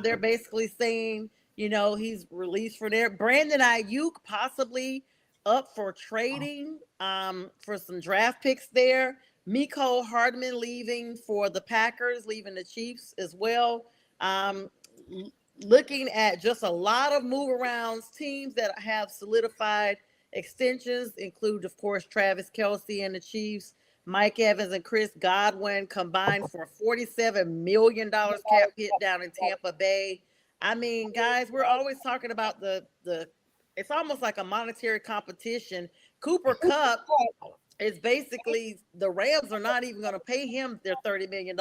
They're basically saying, he's released for there. Brandon Ayuk possibly up for trading for some draft picks there. Mecole Hardman leaving for the Packers, leaving the Chiefs as well. Looking at just a lot of move arounds, teams that have solidified extensions include, of course, Travis Kelce and the Chiefs, Mike Evans and Chris Godwin combined for $47 million cap hit down in Tampa Bay. I mean, guys, we're always talking about the it's almost like a monetary competition. Cooper Kupp is basically, the Rams are not even going to pay him their $30 million.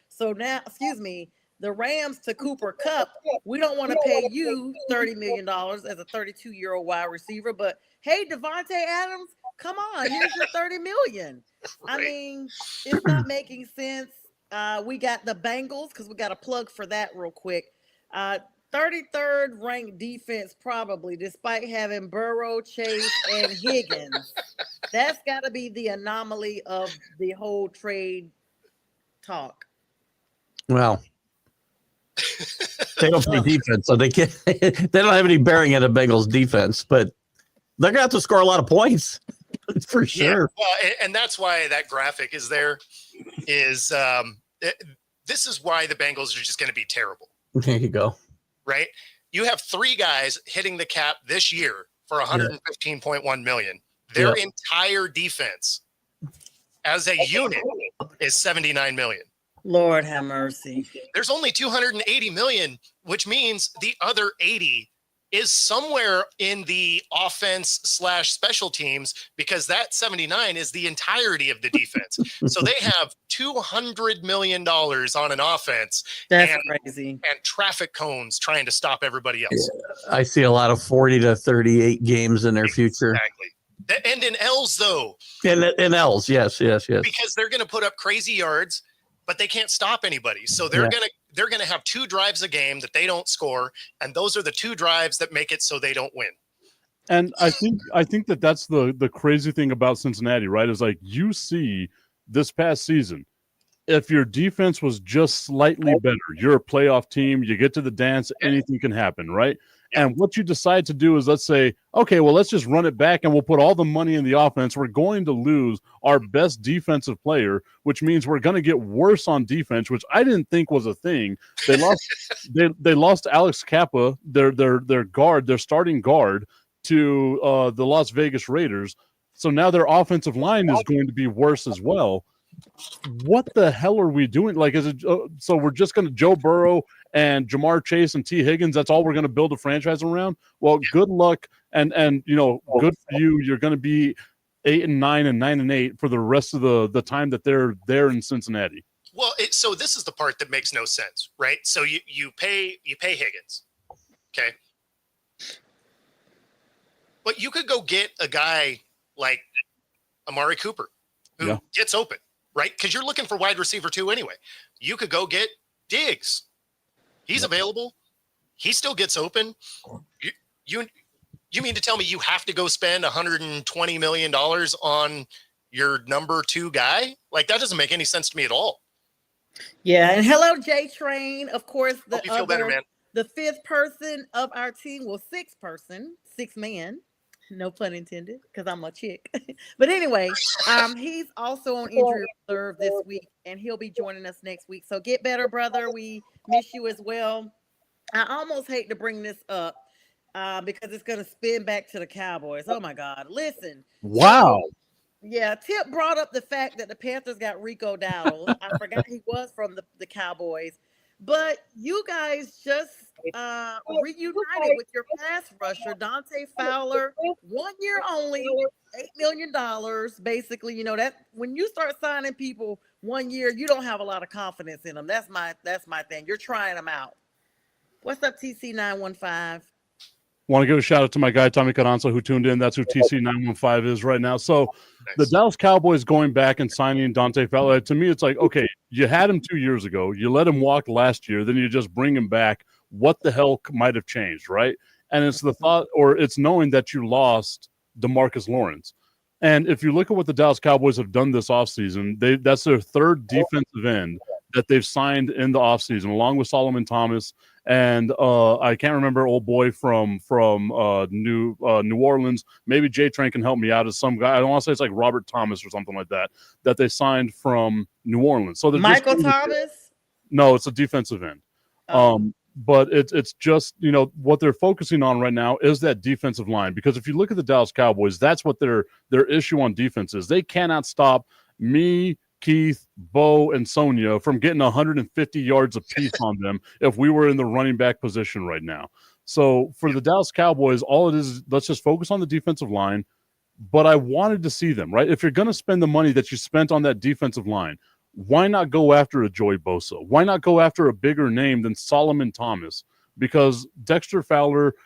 So now, the Rams to Cooper Kupp, we don't want to pay you $30 million as a 32-year-old wide receiver, but hey, Devontae Adams, come on, here's your $30 million. I mean, it's not making sense. We got the Bengals, because we got a plug for that real quick. 33rd ranked defense, probably, despite having Burrow, Chase, and Higgins. That's got to be the anomaly of the whole trade talk. Well, they don't play defense, so they can't. They don't have any bearing on the Bengals defense, but they're going to have to score a lot of points for sure. Yeah, well, and that's why that graphic is there. Is this is why the Bengals are just going to be terrible. There you go. Right? You have 3 guys hitting the cap this year for $115.1 million. Their entire defense as a unit is $79 million. Lord have mercy. There's only $280 million, which means the other 80 is somewhere in the offense / special teams, because that 79 is the entirety of the defense. So they have $200 million on an offense. That's crazy. And traffic cones trying to stop everybody else. I see a lot of 40 to 38 games in their future. Exactly. And in L's, though. In L's, yes. Because they're going to put up crazy yards, but they can't stop anybody. So they're going to have 2 drives a game that they don't score, and those are the 2 drives that make it so they don't win. And I think that's the crazy thing about Cincinnati, right? Is like, you see this past season, if your defense was just slightly better, you're a playoff team, you get to the dance, anything can happen, right? And what you decide to do is, let's say, okay, well, let's just run it back and we'll put all the money in the offense. We're going to lose our best defensive player, which means we're going to get worse on defense, which I didn't think was a thing. They lost they lost Alex Kappa, their guard, their starting guard, to the Las Vegas Raiders. So now their offensive line is going to be worse as well. What the hell are we doing? Like, is it so we're just going to Joe Burrow and Jamar Chase and T. Higgins? That's all we're going to build a franchise around? Well, good luck, and good for you. You're going to be 8-9 and 9-8 for the rest of the time that they're there in Cincinnati. Well, so this is the part that makes no sense, right? So you pay Higgins, okay, but you could go get a guy like Amari Cooper who gets open. Right? Because you're looking for wide receiver 2 anyway. You could go get Diggs. He's available. He still gets open. You mean to tell me you have to go spend $120 million on your number 2 guy? Like, that doesn't make any sense to me at all. Yeah, and hello, J Train. Of course, Hope you feel better, man. The 5th person of our team, well, 6th person, 6th man. No pun intended, because I'm a chick. But anyway, he's also on injury reserve this week, and he'll be joining us next week. So get better, brother. We miss you as well. I almost hate to bring this up because it's going to spin back to the Cowboys. Oh, my God. Listen. Wow. Yeah, Tip brought up the fact that the Panthers got Rico Dowdle. I forgot he was from the Cowboys. But you guys just reunited with your pass rusher, Dante Fowler, 1 year only, $8 million. Basically, that when you start signing people 1 year, you don't have a lot of confidence in them. That's my thing. You're trying them out. What's up, TC915? Want to give a shout out to my guy, Tommy Carranza, who tuned in. That's who TC915 is right now. So the Dallas Cowboys going back and signing Dante Fowler, to me, it's like, okay, you had him 2 years ago. You let him walk last year. Then you just bring him back. What the hell might have changed, right? And it's the thought, or it's knowing that you lost DeMarcus Lawrence. And if you look at what the Dallas Cowboys have done this offseason, that's their 3rd defensive end that they've signed in the offseason, along with Solomon Thomas and I can't remember old boy from New Orleans. Maybe J Train can help me out as some guy. I don't want to say it's like Robert Thomas or something like that they signed from New Orleans. So Michael Thomas? No, it's a defensive end. But it's just, what they're focusing on right now is that defensive line, because if you look at the Dallas Cowboys, that's what their issue on defense is. They cannot stop me, Keith, Bo, and Sonia from getting 150 yards apiece on them if we were in the running back position right now. So for the Dallas Cowboys, all it is, let's just focus on the defensive line. But I wanted to see them, right? If you're going to spend the money that you spent on that defensive line, why not go after a Joey Bosa? Why not go after a bigger name than Solomon Thomas? Because Dexter Fowler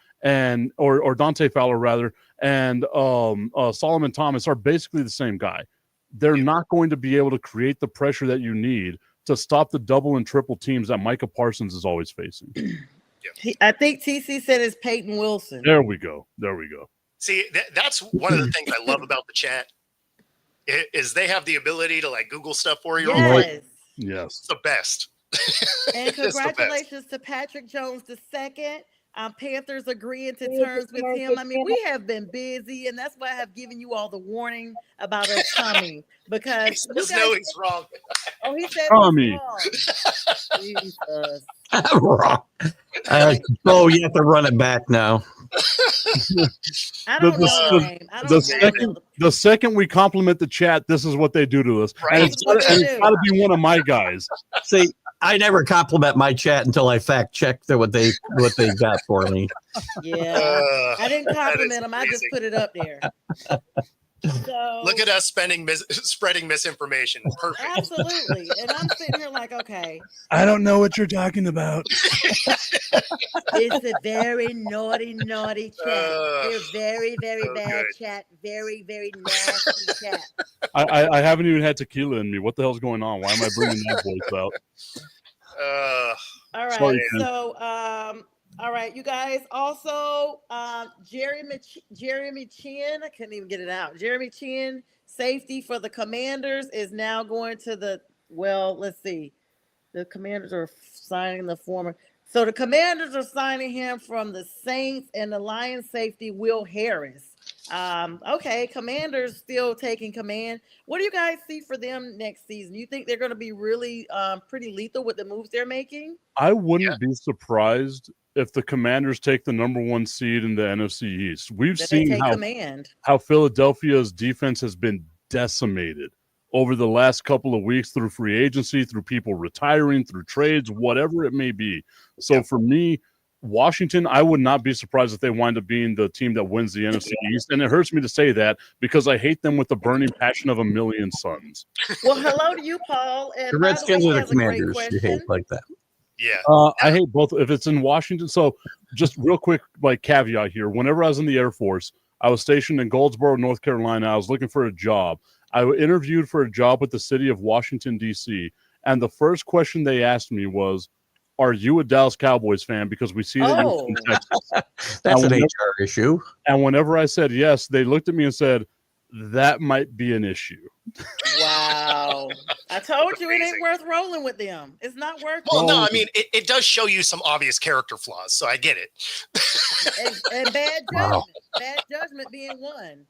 or Dante Fowler rather, and Solomon Thomas are basically the same guy. They're not going to be able to create the pressure that you need to stop the double and triple teams that Micah Parsons is always facing. I think TC said it's Peyton Wilson. There we go. See, that's one of the things I love about the chat. Is they have the ability to like Google stuff for you. Yes. It's the best. And congratulations to Patrick Jones II. Panthers agreeing to terms with him. I mean, we have been busy, and that's why I have given you all the warning about us coming, because he says no, he's wrong. Oh, he said Tommy. Jesus. I'm wrong. You have to run it back now. I don't know. The second we compliment the chat, this is what they do to us. Right. And it's got to be one of my guys. See, I never compliment my chat until I fact check what they got for me. Yeah, I didn't compliment them. I just put it up there. So look at us spreading misinformation. Perfect. Absolutely. And I'm sitting here like, okay. I don't know what you're talking about. It's a very naughty chat. They're very, very bad good. chat. Very, very nasty chat. I haven't even had tequila in me. What the hell's going on? Why am I bringing that voice out? All right. Sorry, So, all right, you guys. Also, Jeremy Chin. I couldn't even get it out. Jeremy Chin, safety for the Commanders, is now going to let's see. The Commanders are signing the former. So the Commanders are signing him from the Saints, and the Lions safety Will Harris. Okay, Commanders still taking command. What do you guys see for them next season? You think they're going to be really pretty lethal with the moves they're making? I wouldn't be surprised if the Commanders take the number 1 seed in the NFC East. We've seen how Philadelphia's defense has been decimated over the last couple of weeks through free agency, through people retiring, through trades, whatever it may be. So for me, Washington, I would not be surprised if they wind up being the team that wins the NFC East. And it hurts me to say that because I hate them with the burning passion of a million suns. Well, hello to you, Paul. And the Redskins or the Commanders you hate like that? Yeah. I hate both if it's in Washington. So just real quick, like caveat here. Whenever I was in the Air Force, I was stationed in Goldsboro, North Carolina. I was looking for a job. I interviewed for a job with the city of Washington, D.C. And the first question they asked me was, are you a Dallas Cowboys fan? Because we see that you're from Texas. That's an HR issue. And whenever I said yes, they looked at me and said, that might be an issue. Wow. I told you it ain't worth rolling with them. It's not worth it. Well, no, I mean, it does show you some obvious character flaws, so I get it. and bad judgment. Wow. Bad judgment being one.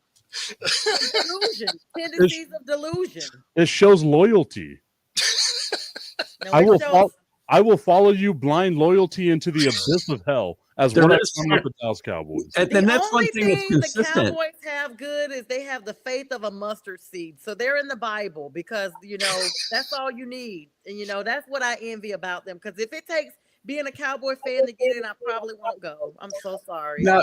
Delusion. Tendencies of delusion. It shows loyalty. No, I will follow you blind loyalty into the abyss of hell as what I've done with the Dallas Cowboys. And that's one thing that's consistent. The Cowboys have good is they have the faith of a mustard seed. So they're in the Bible because, that's all you need. And, that's what I envy about them. Because if it takes being a Cowboy fan to get in, I probably won't go. I'm so sorry. Now,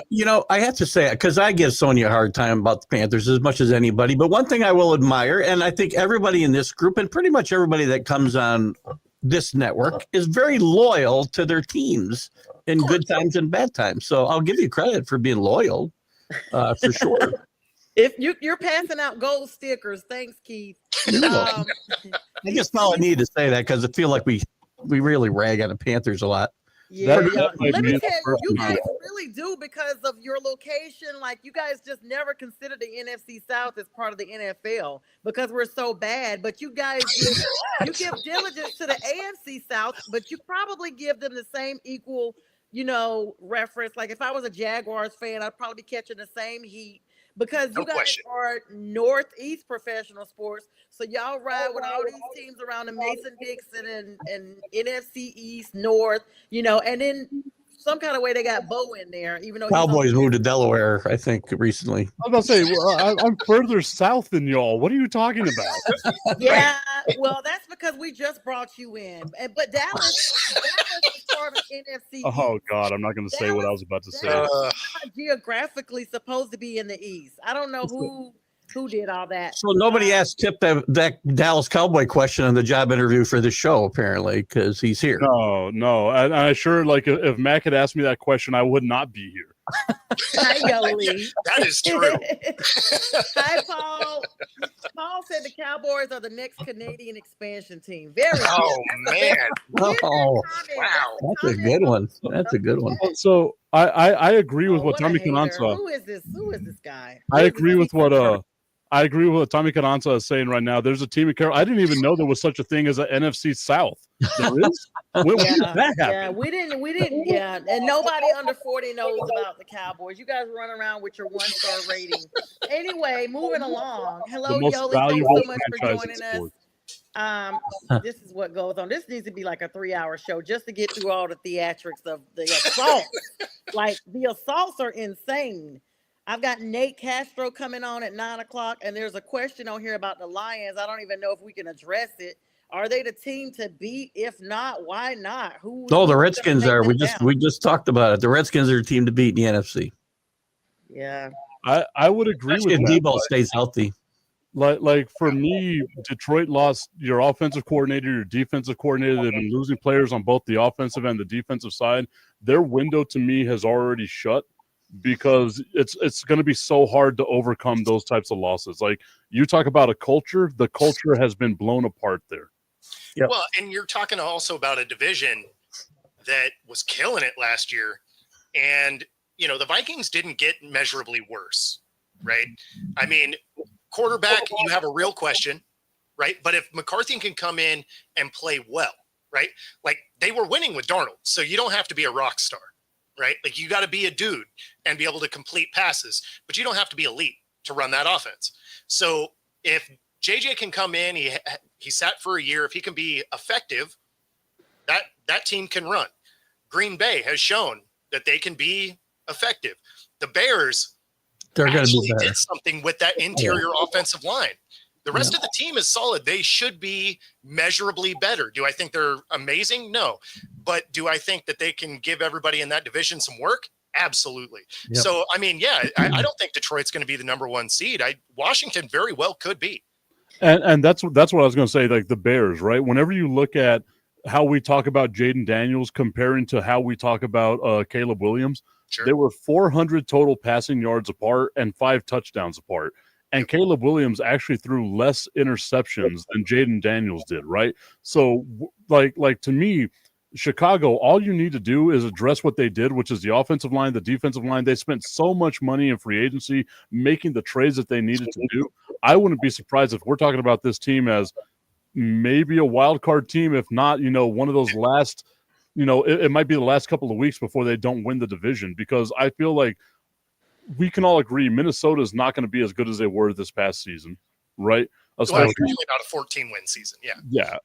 I have to say, because I give Sonia a hard time about the Panthers as much as anybody. But one thing I will admire, and I think everybody in this group and pretty much everybody that comes on this network is very loyal to their teams in good times and bad times. So I'll give you credit for being loyal, for sure. If you're passing out gold stickers, thanks, Keith. I guess all I need to say that because I feel like we really rag on the Panthers a lot. Yeah, that might let be me the tell you, first you one. guys really do because of your location. Like you guys just never considered the NFC South as part of the NFL because we're so bad. But you guys give diligence to the AFC South, but you probably give them the same equal, reference. Like if I was a Jaguars fan, I'd probably be catching the same heat because No you guys question. are Northeast professional sports. So y'all ride with all these teams around the Mason-Dixon and NFC East, North, and then some kind of way they got Bo in there, even though he's on Cowboys the moved to Delaware, I think, recently. I was about to say, well, I'm further south than y'all. What are you talking about? Yeah, well, that's because we just brought you in. But Dallas is part of NFC Oh East. God, I'm not going to say what I was about to say. Dallas is not geographically supposed to be in the East. I don't know who did all that. So nobody asked Tip that Dallas Cowboy question on the job interview for the show, apparently, because he's here. No. I sure, like, if Mac had asked me that question, I would not be here. Hi, Yoli. That is true. Hi, Paul. Paul said the Cowboys are the next Canadian expansion team. Very Oh man. Oh, Wow. that's a good one. That's a good one. So I agree with what what a Tommy hater. Cananza. Who is this guy? I agree with what Tommy Cananza is saying right now. There's a team in Carolina. I didn't even know there was such a thing as an NFC South. There is. When did that happen? Yeah, we didn't. Yeah, and nobody under 40 knows about the Cowboys. You guys run around with your 1-star rating. Anyway, moving along. Hello, The most Yoli. Thanks valuable so much for franchise joining in us. sports. This is what goes on. This needs to be like a 3-hour show just to get through all the theatrics of the assault. Like the assaults are insane. I've got Nate Castro coming on at 9:00, and there's a question on here about the Lions. I don't even know if we can address it. Are they the team to beat? If not, why not? No, the Redskins are. We just talked about it. The Redskins are a team to beat in the NFC. Yeah. I would agree Especially with if that. Debo stays healthy. Like for me, Detroit lost your offensive coordinator, your defensive coordinator. They've been losing players on both the offensive and the defensive side. Their window to me has already shut because it's going to be so hard to overcome those types of losses. Like you talk about a culture, the culture has been blown apart there. Yep. Well, and you're talking also about a division that was killing it last year. And, the Vikings didn't get measurably worse, right? I mean, quarterback, you have a real question, right? But if McCarthy can come in and play well, right? Like they were winning with Darnold. So you don't have to be a rock star, right? Like you got to be a dude and be able to complete passes, but you don't have to be elite to run that offense. So if JJ can come in, he sat for a year. If he can be effective, that team can run. Green Bay has shown that they can be effective. The Bears They're going to actually be better. did something with that interior offensive line. The rest of the team is solid. They should be measurably better. Do I think they're amazing? No. But do I think that they can give everybody in that division some work? Absolutely. Yep. So, I mean, yeah, I don't think Detroit's going to be the number one seed. Washington very well could be. And that's what I was going to say, like the Bears, right? Whenever you look at how we talk about Jaden Daniels comparing to how we talk about Caleb Williams, Sure. they were 400 total passing yards apart and 5 touchdowns apart. And Caleb Williams actually threw less interceptions than Jaden Daniels did, right? So, like to me, Chicago, all you need to do is address what they did, which is the offensive line, the defensive line. They spent so much money in free agency making the trades that they needed to do. I wouldn't be surprised if we're talking about this team as maybe a wild card team, if not, one of those last, it might be the last couple of weeks before they don't win the division, because I feel like we can all agree Minnesota is not going to be as good as they were this past season, right? Especially about a 14-win season. Yeah. Yeah.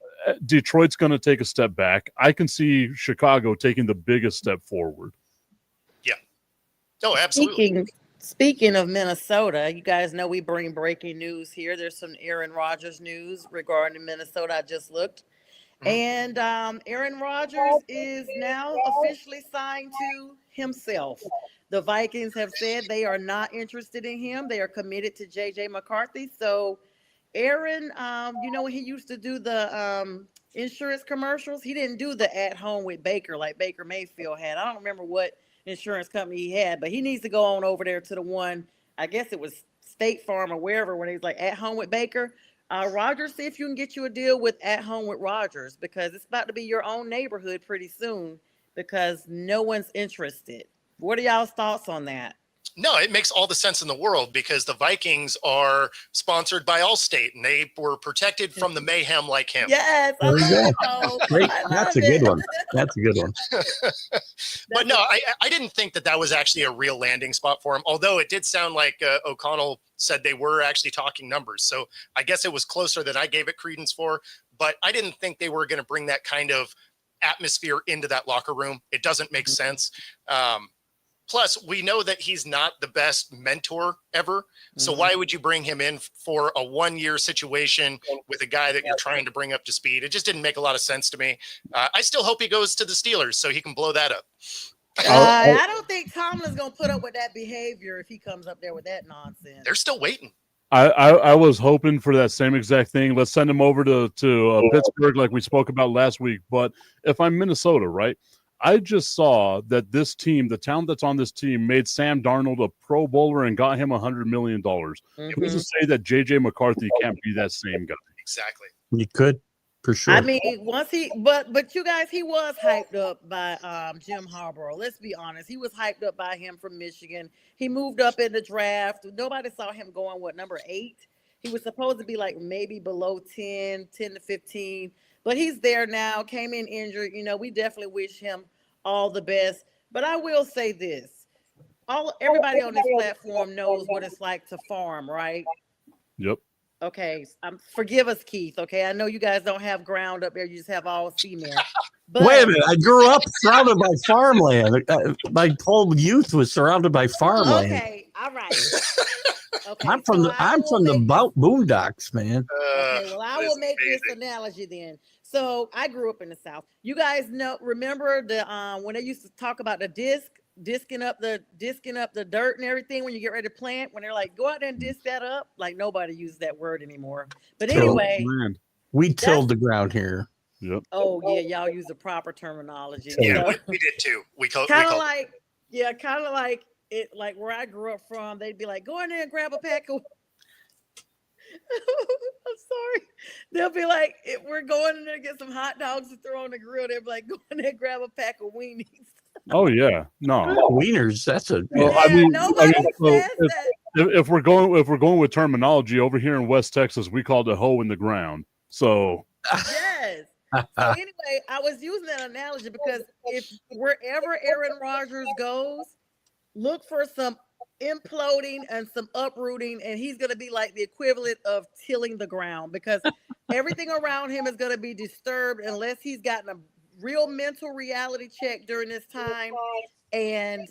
Detroit's going to take a step back. I can see Chicago taking the biggest step forward. Yeah. Oh, absolutely. Speaking of Minnesota, you guys know we bring breaking news here. There's some Aaron Rodgers news regarding Minnesota. I just looked. And Aaron Rodgers is now officially signed to himself. The Vikings have said they are not interested in him. They are committed to J.J. McCarthy. So Aaron, when he used to do the insurance commercials, he didn't do the at home with Baker like Baker Mayfield had. I don't remember what insurance company he had, but he needs to go on over there to the one, I guess it was State Farm or wherever, when he's like at home with Baker. Rodgers, see if you can get you a deal with at home with Rodgers, because it's about to be your own neighborhood pretty soon. because no one's interested. What are y'all's thoughts on that? No, it makes all the sense in the world because the Vikings are sponsored by Allstate and they were protected from the mayhem like him. Yes, I There you love go. it, Cole. Great. I That's love a good it. one. That's a good one. But no, I didn't think that was actually a real landing spot for him. Although it did sound like O'Connell said they were actually talking numbers. So I guess it was closer than I gave it credence for. But I didn't think they were going to bring that kind of atmosphere into that locker room. It doesn't make sense. Plus, we know that he's not the best mentor ever. So why would you bring him in for a 1-year situation with a guy that you're trying to bring up to speed? It just didn't make a lot of sense to me. I still hope he goes to the Steelers so he can blow that up. I don't think Tomlin's going to put up with that behavior if he comes up there with that nonsense. They're still waiting. I was hoping for that same exact thing. Let's send him over to Pittsburgh like we spoke about last week. But if I'm Minnesota, right, I just saw that this team, the talent that's on this team, made Sam Darnold a Pro Bowler and got him $100 million. Who's to say that J.J. McCarthy can't be that same guy? Exactly. You could, for sure. I mean, once but you guys, he was hyped up by Jim Harbaugh. Let's be honest. He was hyped up by him from Michigan. He moved up in the draft. Nobody saw him going, number 8? He was supposed to be like maybe below 10 to 15. But he's there now, came in injured. We definitely wish him all the best. But I will say this. Everybody on this platform knows what it's like to farm, right? Yep. Okay. Forgive us, Keith. Okay. I know you guys don't have ground up there. You just have all cement. But wait a minute. I grew up surrounded by farmland. My whole youth was surrounded by farmland. Okay. All right. Okay, I'm from the boondocks, man. Okay, well, I will make this analogy then. So I grew up in the South. You guys remember the when they used to talk about the disking up the dirt and everything when you get ready to plant, when they're like, go out there and disc that up. Like nobody uses that word anymore. But anyway, we tilled the ground here. Yep. Oh yeah, y'all use the proper terminology. Yeah, we did too. Kind of like it, like where I grew up from, they'd be like, go in there and grab a pack of. I'm sorry. They'll be like, we're going in there to get some hot dogs to throw on the grill. They'll be like, go in there and grab a pack of weenies. Oh yeah, no wieners. That's a. Well, if we're going with terminology over here in West Texas, we call it a hole in the ground. So yes. So anyway, I was using that analogy because if wherever Aaron Rodgers goes, look for some imploding and some uprooting, and he's going to be like the equivalent of tilling the ground because everything around him is going to be disturbed unless he's gotten a real mental reality check during this time and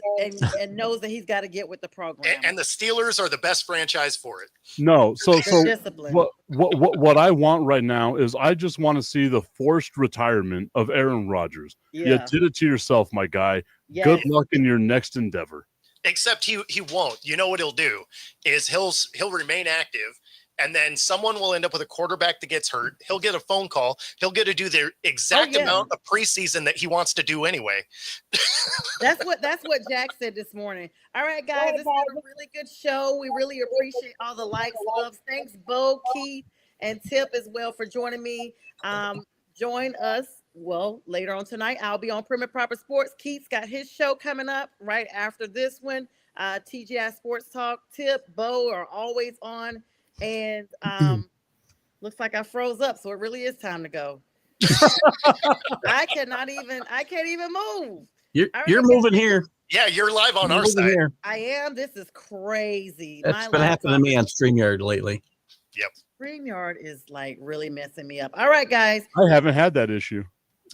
knows that he's got to get with the program. And the Steelers are the best franchise for it. No, so discipline. What I want right now is I just want to see the forced retirement of Aaron Rodgers. Yeah. You did it to yourself, my guy. Yes. Good luck in your next endeavor. Except he won't. You know what he'll do is he'll remain active, and then someone will end up with a quarterback that gets hurt. He'll get a phone call. He'll get to do the exact amount of preseason that he wants to do anyway. That's what Jack said this morning. All right, guys, this was a really good show. We really appreciate all the likes, loves. Thanks, Bo, Keith, and Tip as well for joining me. Join us. Well, later on tonight, I'll be on Prim and Proper Sports. Keith's got his show coming up right after this one. TGI Sports Talk, Tip, Bo are always on. And looks like I froze up, so it really is time to go. I can't even move. You're moving here. Yeah, you're live on our side. Here. I am. This is crazy. That's been happening to me on StreamYard lately. Yep. StreamYard is like really messing me up. All right, guys. I haven't had that issue.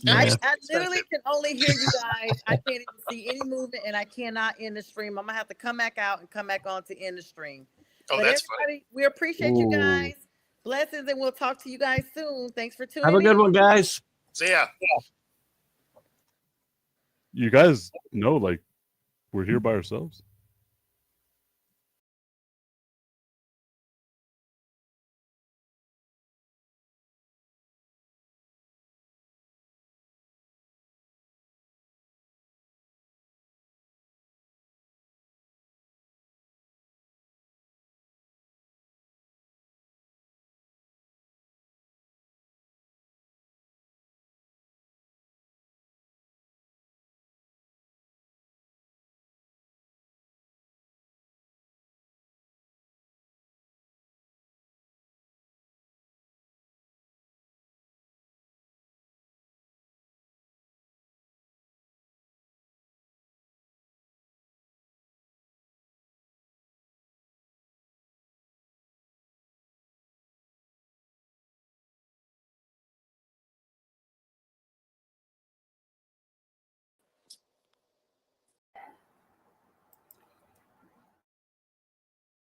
I literally can only hear you guys. I can't even see any movement, and I cannot end the stream. I'm gonna have to come back out and come back on to end the stream. Oh, but that's funny. We appreciate you guys. Blessings, and we'll talk to you guys soon. Thanks for tuning in. Have a good one, guys. See ya. You guys know, like, we're here by ourselves.